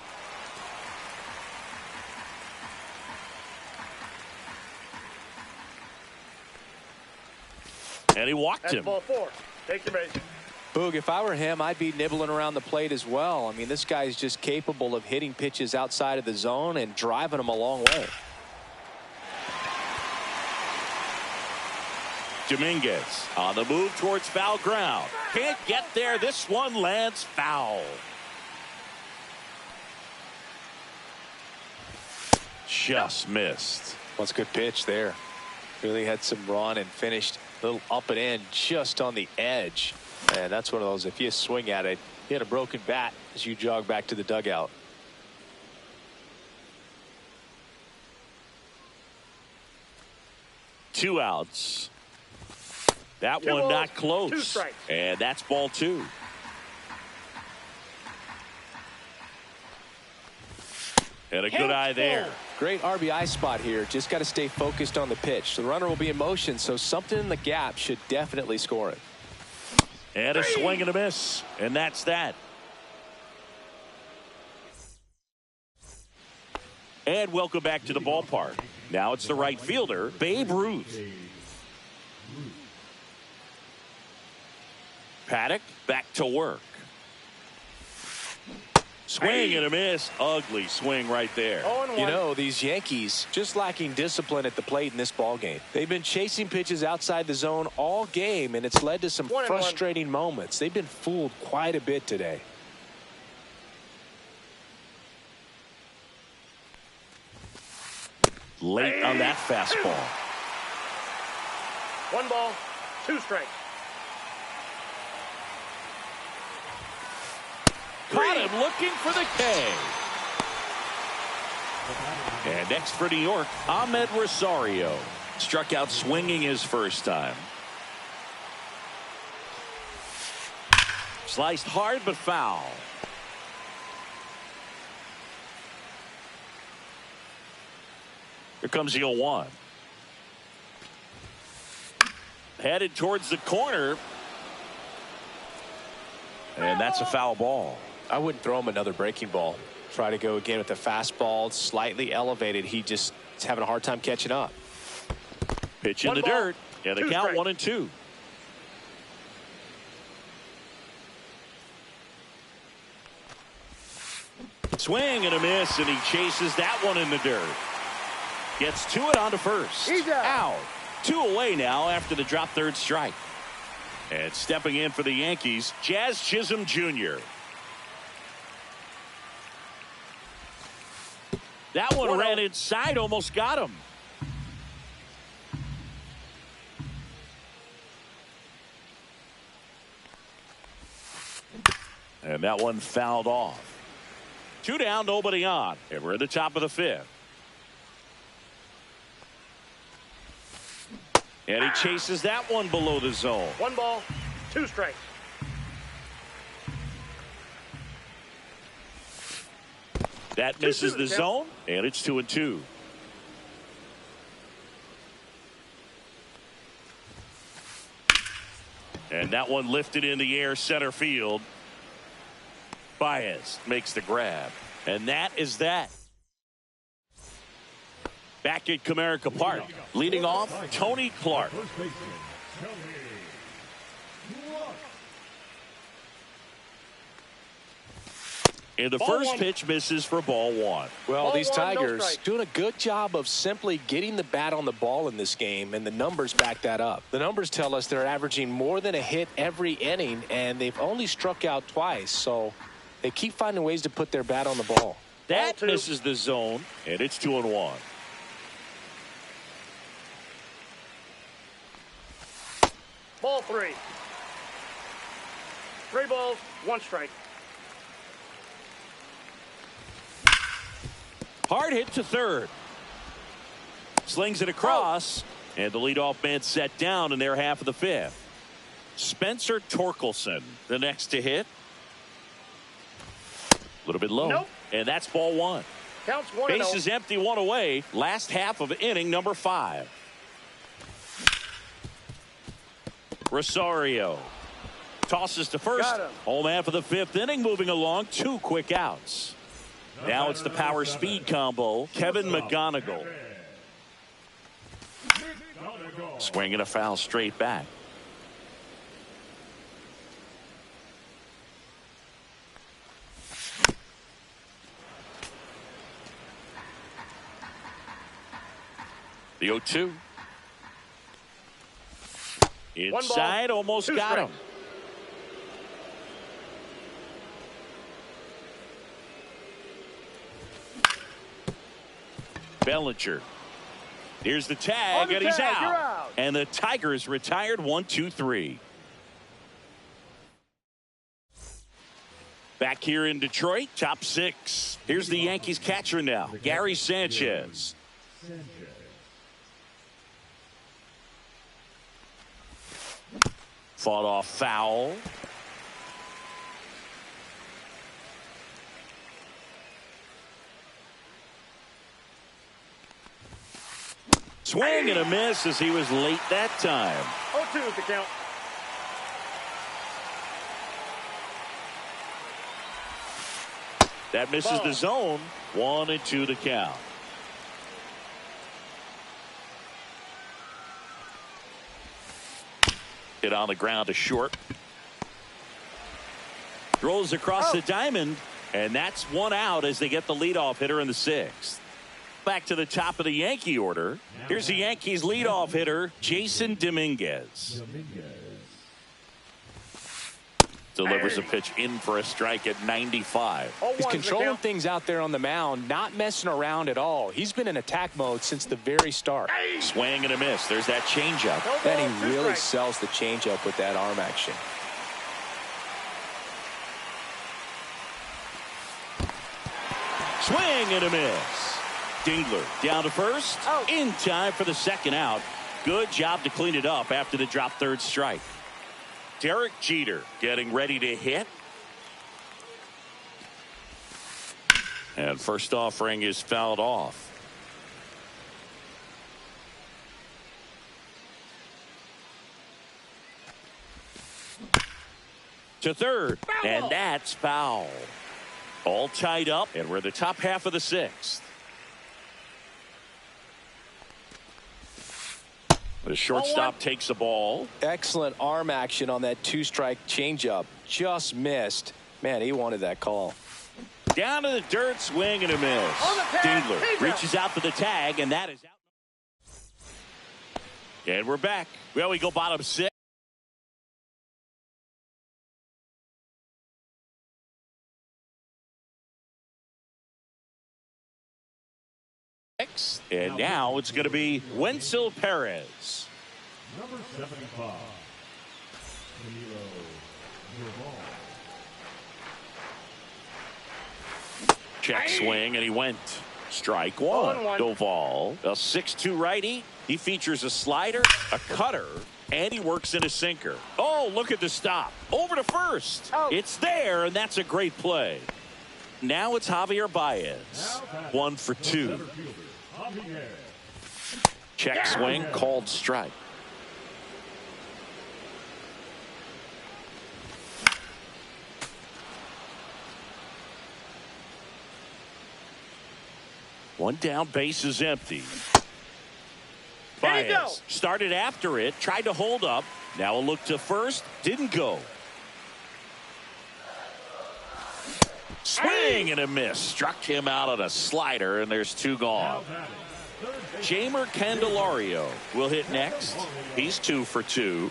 And he walked That's him. ball 4. Take your base. Boog, if I were him, I'd be nibbling around the plate as well. I mean, this guy's just capable of hitting pitches outside of the zone and driving them a long way. Dominguez on the move towards foul ground. Can't get there. This one lands foul. Just missed. Well, it's a good pitch there. Really had some run and finished a little up and in just on the edge. And that's one of those, if you swing at it, you hit a broken bat as you jog back to the dugout. Two outs. That 2 one balls, not 2 close. strikes. And that's ball 2. And a good eye there. Great RBI spot here. Just got to stay focused on the pitch. The runner will be in motion, so something in the gap should definitely score it. And a swing and a miss. And that's that. And welcome back to the ballpark. Now it's the right fielder, Babe Ruth. Paddock back to work. Swing and a miss. Ugly swing right there. You know, these Yankees just lacking discipline at the plate in this ball game. They've been chasing pitches outside the zone all game, and it's led to some frustrating moments. They've been fooled quite a bit today. Late on that fastball. 1 ball, 2 strikes. Caught him looking for the K. And next for New York, Ahmed Rosario. Struck out swinging his first time. Sliced hard but foul. Here comes the 0-1. Headed towards the corner. And that's a foul ball. I wouldn't throw him another breaking ball. Try to go again with the fastball, slightly elevated. He just is having a hard time catching up. Pitch in the dirt. And the count 1-2. Swing and a miss, and he chases that one in the dirt. Gets to it onto first. He's out. 2 away now after the drop third strike. And stepping in for the Yankees, Jazz Chisholm Jr. That one ran inside, almost got him. And that one fouled off. 2 down, nobody on. And we're at the top of the 5th. And he chases that one below the zone. 1 ball, 2 strikes. That misses the zone, and it's 2-2. And that one lifted in the air center field. Baez makes the grab. And that is that. Back at Comerica Park, leading off, Tony Clark. And the Ball first one. pitch misses for ball one. Well, Ball these one, no Tigers strike. doing a good job of simply getting the bat on the ball in this game, and the numbers back that up. The numbers tell us they're averaging more than a hit every inning, and they've only struck out twice, so they keep finding ways to put their bat on the ball. That Ball two. misses the zone, and it's 2-1. Ball three. 3 balls, 1 strike. Hard hit to third. Slings it across, and the leadoff man set down in their half of the fifth. Spencer Torkelson, the next to hit. A little bit low. Nope. And that's ball one. Counts 1-0. Bases empty, one away. Last half of inning number 5. Rosario tosses to first. Got him. Home half of the fifth inning, moving along. 2 quick outs. Now it's the power speed combo. Kevin McGonigal. Swinging a foul straight back. The 0-2. Inside, almost 2 got him. strikes. Bellinger. Here's the tag, On the and he's tag, you're out. out. And the Tigers retired 1-2-3. Back here in Detroit, top 6. Here's the Yankees catcher now, Gary Sanchez. Fought off foul. Swing and a miss as he was late that time. 0-2 is the count. That misses Ball. the zone. 1-2 to count. Hit on the ground to short. Throws across the diamond, and that's 1 out as they get the leadoff hitter in the 6th. Back to the top of the Yankee order. Here's the Yankees leadoff hitter, Jason Dominguez. Delivers a pitch in for a strike at 95. He's controlling things out there on the mound, not messing around at all. He's been in attack mode since the very start. Swing and a miss. There's that changeup. And he really sells the changeup with that arm action. Swing and a miss. Dingler down to first. In time for the 2nd out. Good job to clean it up after the drop 3rd strike. Derek Jeter getting ready to hit. And first offering is fouled off. To third. And that's foul. All tied up, and we're the top half of the 6th. The shortstop takes the ball. Excellent arm action on that 2-strike changeup. Just missed. Man, he wanted that call. Down to the dirt, swing and a miss. Dingler reaches out for the tag, and that is out. And we're back. Well, we go bottom 6. And now it's going to be Wenzel Perez. Number 75. Check swing, and he went. Strike 1. 0-1. Doval, a 6'2 righty. He features a slider, a cutter, and he works in a sinker. Oh, look at the stop. Over to first. It's there, and that's a great play. Now it's Javier Baez. 1 for 2. Check swing, called strike. One down, base is empty. Baez started after it, tried to hold up. Now a look to first, didn't go. Swing and a miss. Struck him out on a slider, and there's 2 gone. Jamer Candelario will hit next. He's 2 for 2.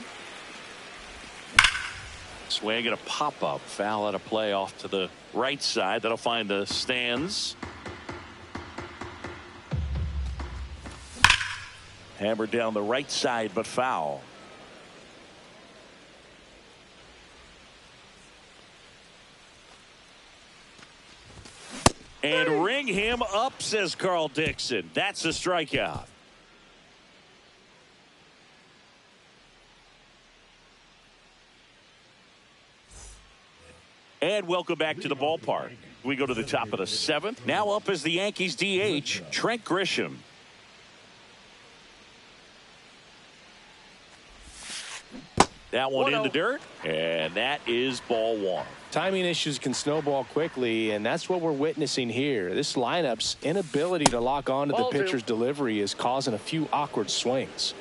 Swing and a pop-up. Foul out of play off to the right side. That'll find the stands. Hammered down the right side, but foul. And ring him up, says Carl Dixon. That's a strikeout. And welcome back to the ballpark. We go to the top of the 7th. Now up is the Yankees DH, Trent Grisham. That one in the dirt, and that is ball 1. Timing issues can snowball quickly, and that's what we're witnessing here. This lineup's inability to lock onto the pitcher's delivery is causing a few awkward swings.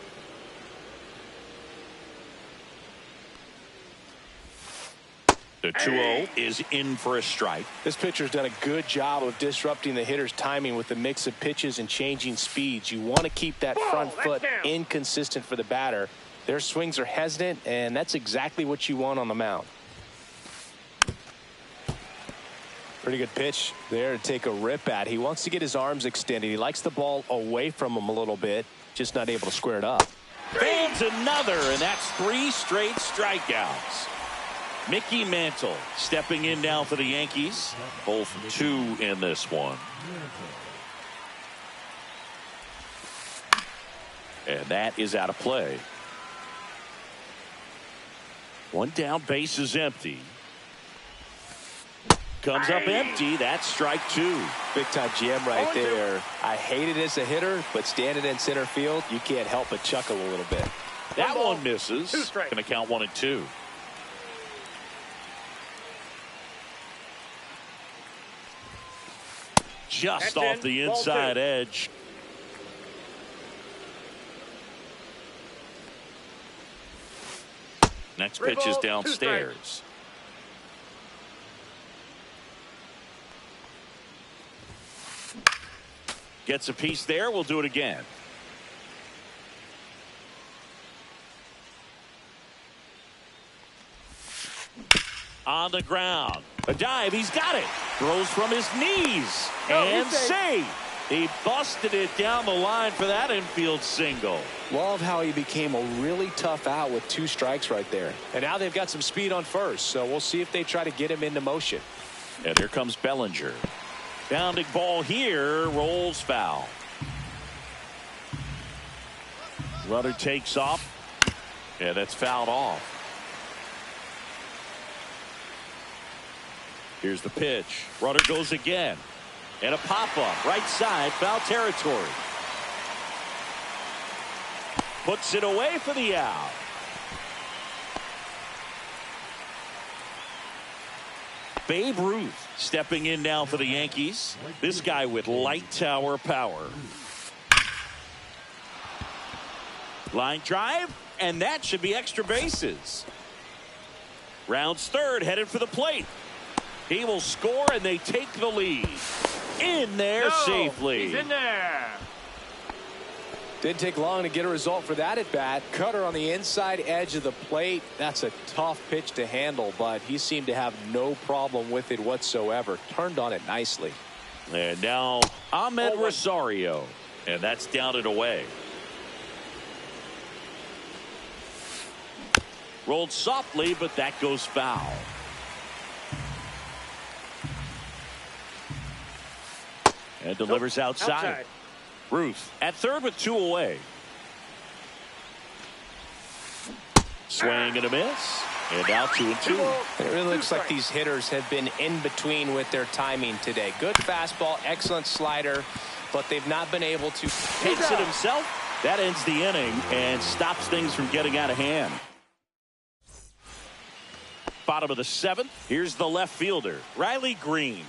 The 2-0 is in for a strike. This pitcher's done a good job of disrupting the hitter's timing with the mix of pitches and changing speeds. You want to keep that front foot inconsistent for the batter. Their swings are hesitant, and that's exactly what you want on the mound. Pretty good pitch there to take a rip at. He wants to get his arms extended. He likes the ball away from him a little bit, just not able to square it up. Fans another, and that's 3 straight strikeouts. Mickey Mantle stepping in now for the Yankees. Both 2 in this one. And that is out of play. 1 down, base is empty. Comes up empty. That's strike 2. Big time jam right there. I hate it as a hitter, but standing in center field, you can't help but chuckle a little bit. That one misses. Going to count 1 and 2. Just off the inside edge. Next pitch is downstairs. Gets a piece there. We'll do it again. On the ground. A dive. He's got it. Throws from his knees. And safe. He busted it down the line for that infield single. Love how he became a really tough out with 2 strikes right there. And now they've got some speed on first, so we'll see if they try to get him into motion. And here comes Bellinger. Bounding ball here. Rolls foul. Runner takes off. Yeah, that's fouled off. Here's the pitch. Runner goes again. And a pop-up. Right side. Foul territory. Puts it away for the out. Babe Ruth stepping in now for the Yankees. This guy with light tower power. Line drive. And that should be extra bases. Rounds third. Headed for the plate. He will score, and they take the lead. In there safely. He's in there. Didn't take long to get a result for that at bat. Cutter on the inside edge of the plate. That's a tough pitch to handle, but he seemed to have no problem with it whatsoever. Turned on it nicely. And now Ahmed Rosario, and that's down and away. Rolled softly, but that goes foul. And delivers outside. Ruth at third with 2 away. Swing and a miss. And now 2 and 2. It really looks like these hitters have been in between with their timing today. Good fastball, excellent slider, but they've not been able to hits it himself. That ends the inning and stops things from getting out of hand. Bottom of the 7th. Here's the left fielder, Riley Green.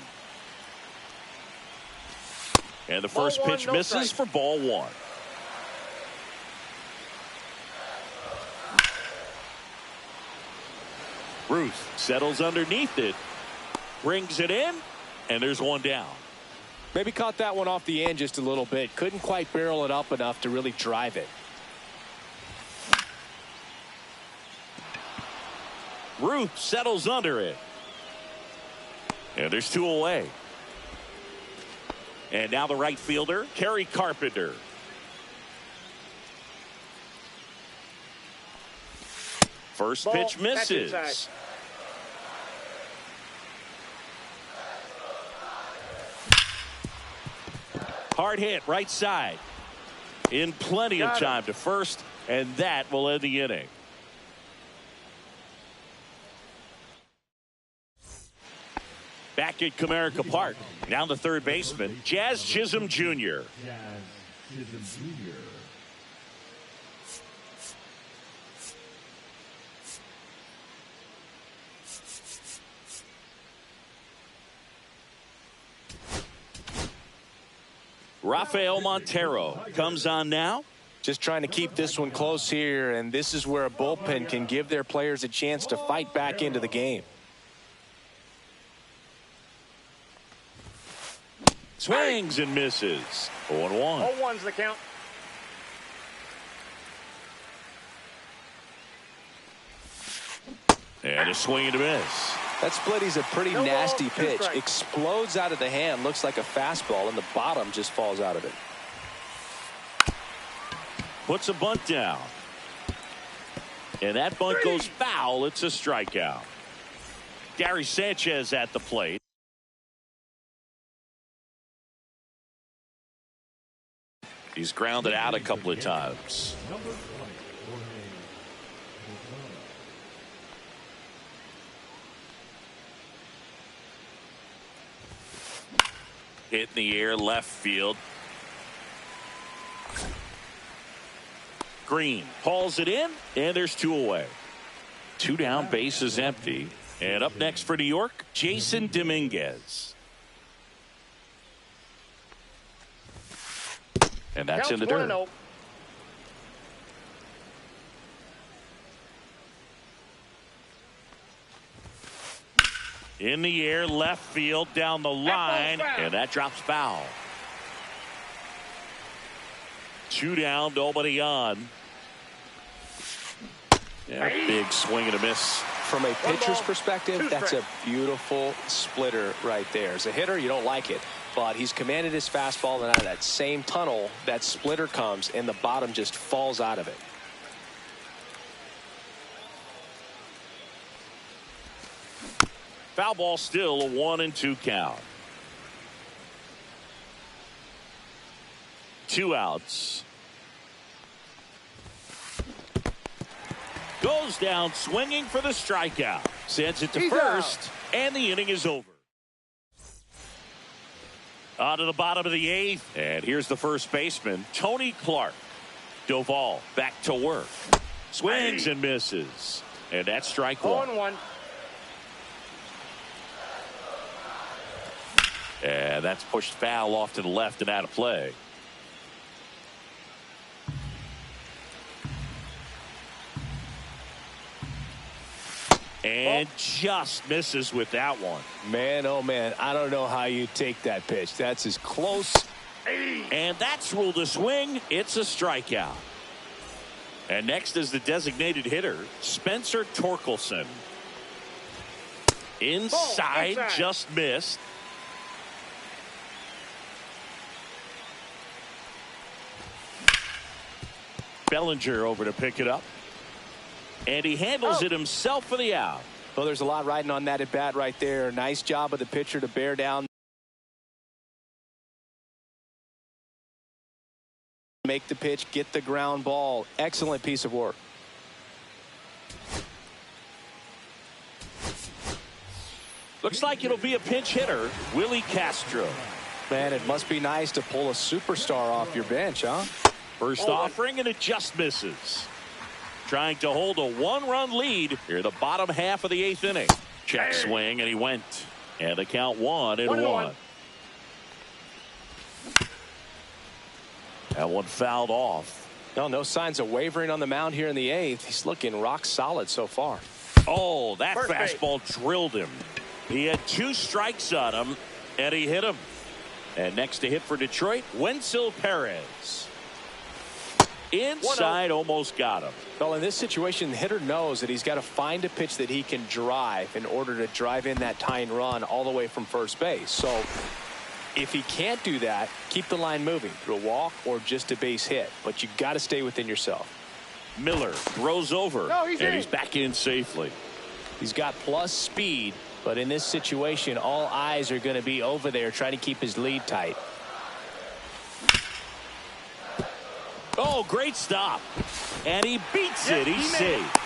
And the first pitch misses for ball 1. Ruth settles underneath it. Brings it in, and there's one down. Maybe caught that one off the end just a little bit. Couldn't quite barrel it up enough to really drive it. Ruth settles under it. And there's two away. And now the right fielder, Kerry Carpenter. First Ball, pitch catch misses. inside. Hard hit right side. In plenty of time to first, and that will end the inning. Back at Comerica Park. Now the third baseman, Jazz Chisholm Jr. Jazz Chisholm Jr. Rafael Montero comes on now. Just trying to keep this one close here, and this is where a bullpen can give their players a chance to fight back into the game. Swings and misses. 0-1. 0-1's the count. And a swing and a miss. That splitty's a pretty No nasty ball, 2 pitch. strikes. Explodes out of the hand, looks like a fastball, and the bottom just falls out of it. Puts a bunt down. And that bunt goes foul. It's a strikeout. Gary Sanchez at the plate. He's grounded out a couple of times. Number 20, Hit in the air, left field. Green hauls it in, and there's two away. Two down, base is empty. And up next for New York, Jason Dominguez. And that's Counts in the dirt. 1-0. In the air, left field, down the line, foul. and that drops foul. Two down, nobody on. Yeah, big swing and a miss. From a pitcher's ball, perspective, 2 that's a strikes. beautiful splitter right there. As a hitter, you don't like it, but he's commanded his fastball, and out of that same tunnel, that splitter comes, and the bottom just falls out of it. Foul ball still, a 1-2 count. 2 outs. Goes down swinging for the strikeout. Sends it to He's first, and the inning is over. On to the bottom of the 8th, and here's the first baseman, Tony Clark. Doval back to work. Swings and misses. And that's strike 1. 0-1. And that's pushed foul off to the left and out of play. And just misses with that one. Man, oh man, I don't know how you take that pitch. That's as close. And that's ruled a swing. It's a strikeout. And next is the designated hitter, Spencer Torkelson. Inside, inside. just missed. Bellinger over to pick it up. And he handles it himself for the out. Well, there's a lot riding on that at bat right there. Nice job of the pitcher to bear down. Make the pitch, get the ground ball. Excellent piece of work. Looks like it'll be a pinch hitter, Willie Castro. Man, it must be nice to pull a superstar off your bench, huh? First offering, and it just misses. Trying to hold a 1-run lead here, the bottom half of the 8th inning. Check swing, and he went. And the count 1-1. That one fouled off. No signs of wavering on the mound here in the 8th. He's looking rock solid so far. Oh, that First base. fastball drilled him. He had 2 strikes on him, and he hit him. And next to hit for Detroit, Wenzel Perez. Inside, almost got him. Well, in this situation, the hitter knows that he's got to find a pitch that he can drive in order to drive in that tying run all the way from first base. So if he can't do that, keep the line moving through a walk or just a base hit. But you got to stay within yourself. Miller throws over, and he's back in safely. He's got plus speed, but in this situation, all eyes are going to be over there trying to keep his lead tight. Oh, great stop. And he beats it. He's safe.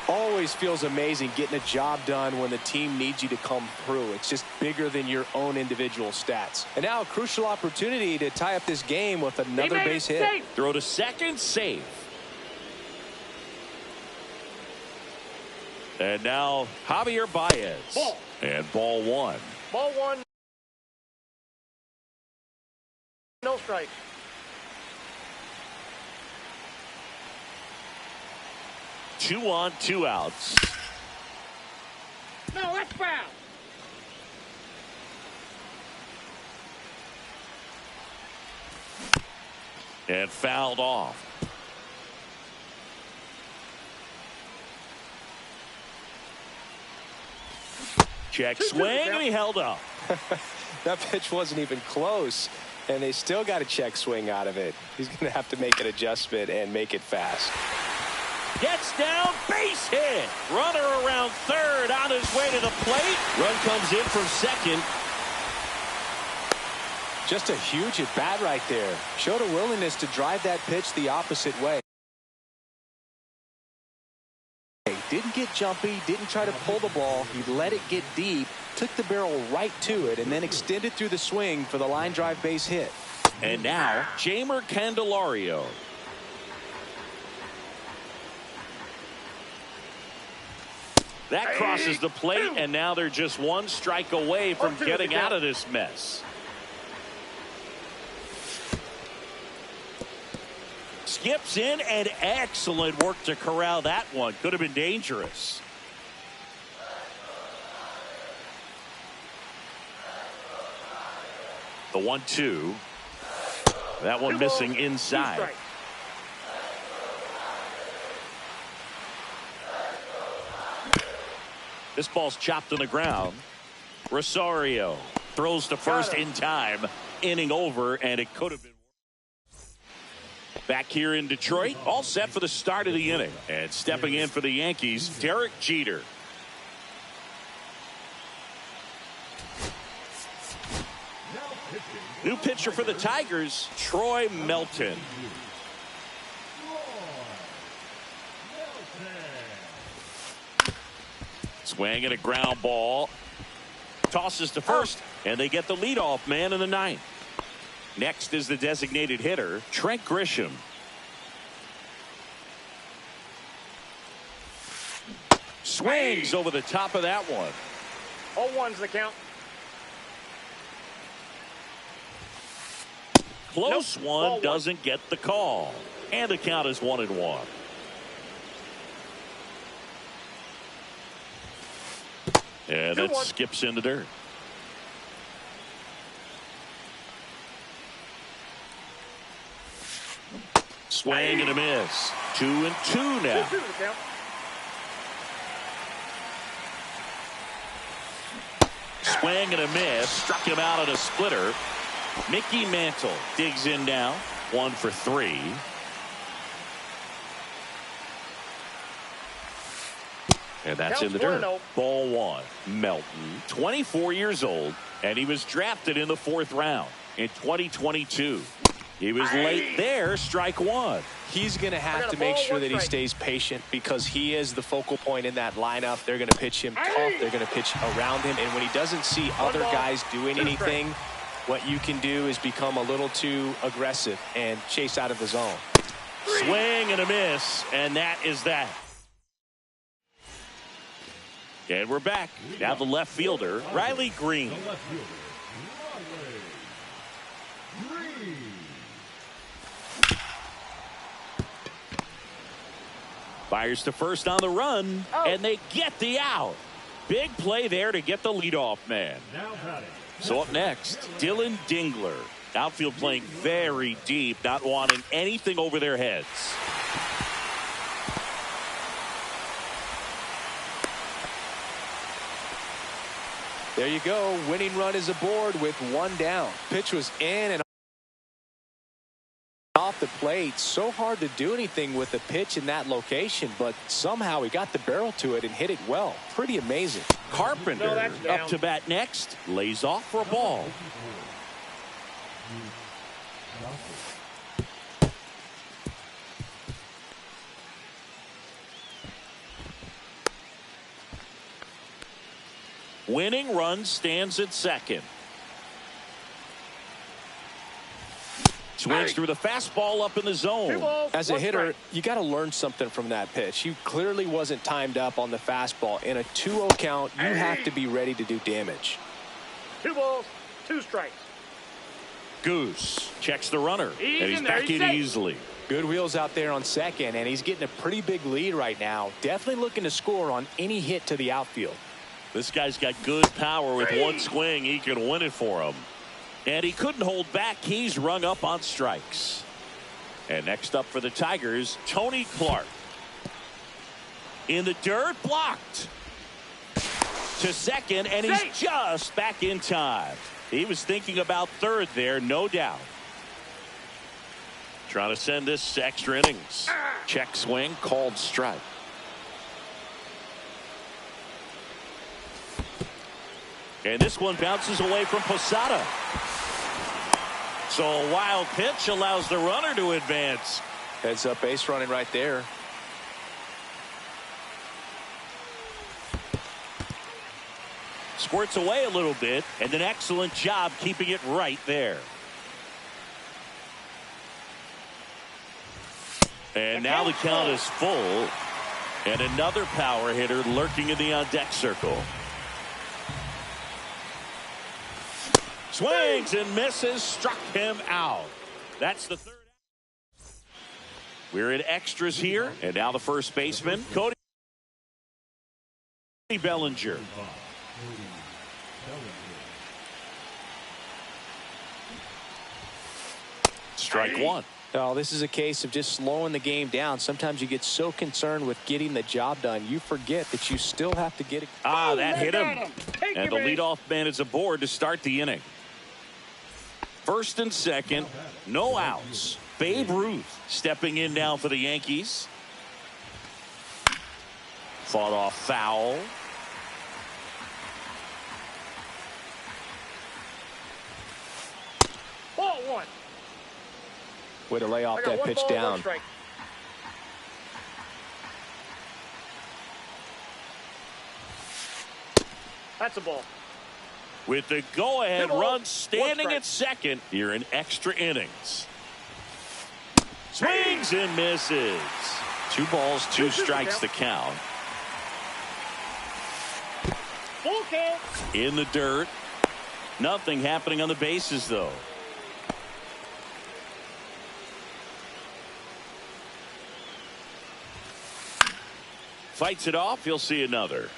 Always feels amazing getting a job done when the team needs you to come through. It's just bigger than your own individual stats. And now a crucial opportunity to tie up this game with another base hit. Safe. Throw to second, safe. And now Javier Baez. Ball. And ball 1. Ball 1. No strike. Two on, 2 outs. No, that's foul. And fouled off. Check swing, and he held up. That pitch wasn't even close, and they still got a check swing out of it. He's going to have to make an adjustment and make it fast. Gets down, base hit. Runner around third on his way to the plate. Run comes in from second. Just a huge at bat right there. Showed a willingness to drive that pitch the opposite way. Didn't get jumpy, didn't try to pull the ball. He let it get deep, took the barrel right to it, and then extended through the swing for the line drive base hit. And now, Jeimer Candelario. That crosses the plate, and now they're just 1 strike away from getting out of this mess. Skips in, and excellent work to corral that one. Could have been dangerous. The 1-2. That one missing inside. This ball's chopped on the ground. Rosario throws to first in time. Inning over, and it could have been. Back here in Detroit, all set for the start of the inning. And stepping in for the Yankees, Derek Jeter. New pitcher for the Tigers, Troy Melton. Swing and a ground ball. Tosses to first, and they get the leadoff man in the 9th. Next is the designated hitter, Trent Grisham. Swings over the top of that one. 0-1's the count. Close one, doesn't get the call. And the count is 1-1. And that skips in the dirt. Swing and a miss. 2-2 now. 2-2 the count. Swing and a miss. Struck him out on a splitter. Mickey Mantle digs in now. 1 for 3. And that's in the dirt. Ball 1. Melton, 24 years old, and he was drafted in the 4th round in 2022. He was late there, strike 1. He's going to have to make sure that he stays patient because he is the focal point in that lineup. They're going to pitch him tough. They're going to pitch around him. And when he doesn't see other guys doing anything, what you can do is become a little too aggressive and chase out of the zone. Swing and a miss, and that is that. And we're back. Now the left fielder, Riley Green. Fires to first on the run, and they get the out. Big play there to get the leadoff man. Now batting. So up next, Dylan Dingler. Outfield playing very deep, not wanting anything over their heads. There you go. Winning run is aboard with one down. Pitch was in and off the plate. So hard to do anything with the pitch in that location, but somehow he got the barrel to it and hit it well. Pretty amazing. Carpenter up to bat next. Lays off for a ball. Winning run stands at second. Swings through the fastball up in the zone. As a hitter, you got to learn something from that pitch. He clearly wasn't timed up on the fastball. In a 2-0 count, you have to be ready to do damage. 2 balls, 2 strikes. Goose checks the runner, and he's back in easily. Good wheels out there on second, and he's getting a pretty big lead right now. Definitely looking to score on any hit to the outfield. This guy's got good power. With one swing, he can win it for him. And he couldn't hold back. He's rung up on strikes. And next up for the Tigers, Tony Clark. In the dirt, blocked. To second, and he's just back in time. He was thinking about third there, no doubt. Trying to send this to extra innings. Check swing, called strike. And this one bounces away from Posada. So a wild pitch allows the runner to advance. Heads up base running right there. Squirts away a little bit, and an excellent job keeping it right there. And now the count is full. And another power hitter lurking in the on-deck circle. Swings and misses, struck him out. That's the third. We're in extras here, and now the first baseman, Cody Bellinger. Strike one. Oh, this is a case of just slowing the game down. Sometimes you get so concerned with getting the job done, you forget that you still have to get it. That hit him. And the leadoff man is aboard to start the inning. First and second, no outs. Babe Ruth stepping in now for the Yankees. Fought off foul. Ball 1. Way to lay off that pitch down. That's a ball. With the go-ahead run standing at second, you're in extra innings. Swings and misses. 2 balls, 2 strikes to count. Full count. In the dirt. Nothing happening on the bases, though. Fights it off. He'll see another.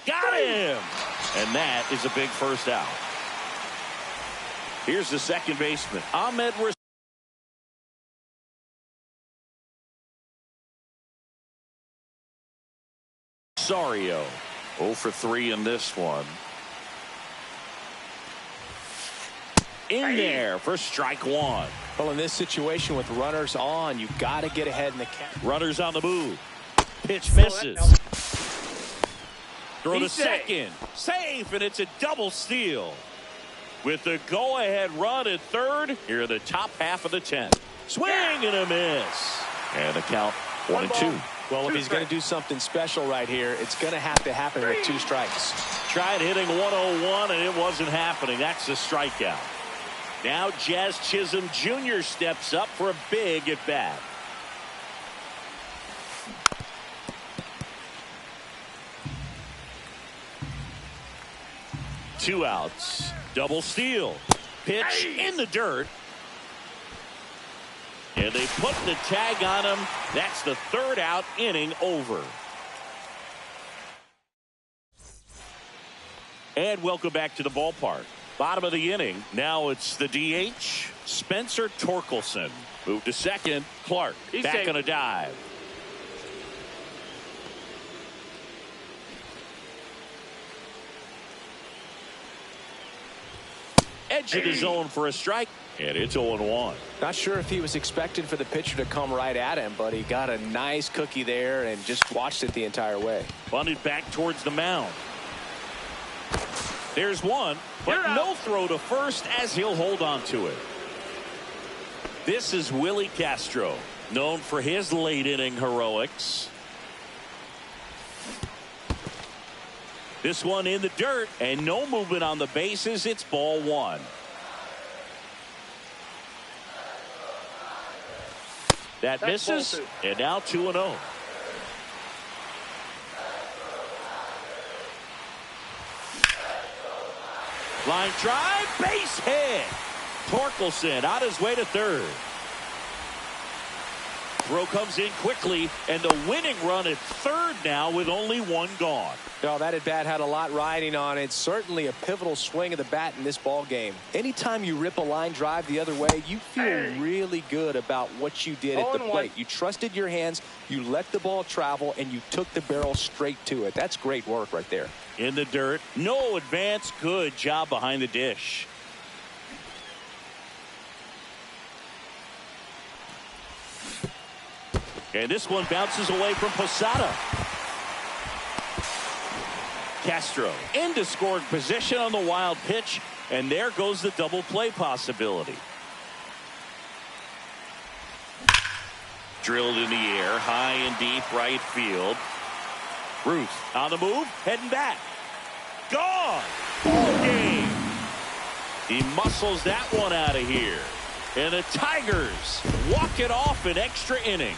Got him! And that is a big first out. Here's the second baseman, Ahmed Rosario. 0 for 3 in this one. In there for strike one. Well, in this situation with runners on, you've got to get ahead in the count. Runners on the move. Pitch misses. Throw to second. Safe, and it's a double steal. With the go-ahead run at third, here are the top half of the 10th. Swing and a miss. And the count 1-2. Well, if he's going to do something special right here, it's going to have to happen with 2 strikes. Tried hitting 101, and it wasn't happening. That's a strikeout. Now Jazz Chisholm Jr. steps up for a big at bat. Two outs. Double steal. Pitch in the dirt. And they put the tag on him. That's the third out, inning over. And welcome back to the ballpark. Bottom of the inning. Now it's the DH, Spencer Torkelson. Move to second. Clark back on a dive. Edge of the zone for a strike. And it's 0-1. Not sure if he was expecting for the pitcher to come right at him, but he got a nice cookie there and just watched it the entire way. Bunted back towards the mound. There's one, but no throw to first as he'll hold on to it. This is Willie Castro, known for his late inning heroics. This one in the dirt and no movement on the bases. It's ball one. That misses, and now 2-0. Line drive, base hit. Torkelson on his way to third. Throw comes in quickly, and the winning run at third now with only one gone. Oh, that at bat had a lot riding on it. Certainly a pivotal swing of the bat in this ball game. Anytime you rip a line drive the other way, you feel really good about what you did at the plate. You trusted your hands, you let the ball travel, and you took the barrel straight to it. That's great work right there. In the dirt, no advance. Good job behind the dish. And this one bounces away from Posada. Castro into scoring position on the wild pitch, and there goes the double play possibility. Drilled in the air, high and deep right field. Ruth on the move, heading back. Gone! Ball game! He muscles that one out of here. And the Tigers walk it off in extra innings.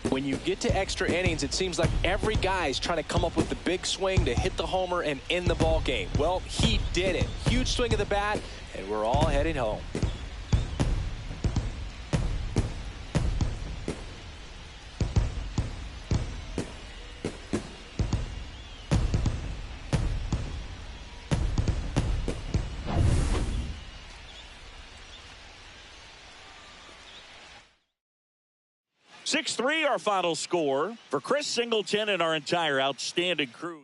When you get to extra innings, it seems like every guy's trying to come up with the big swing to hit the homer and end the ball game. Well, he did it. Huge swing of the bat, and we're all heading home. Six-3 our final score. For Chris Singleton and our entire outstanding crew here.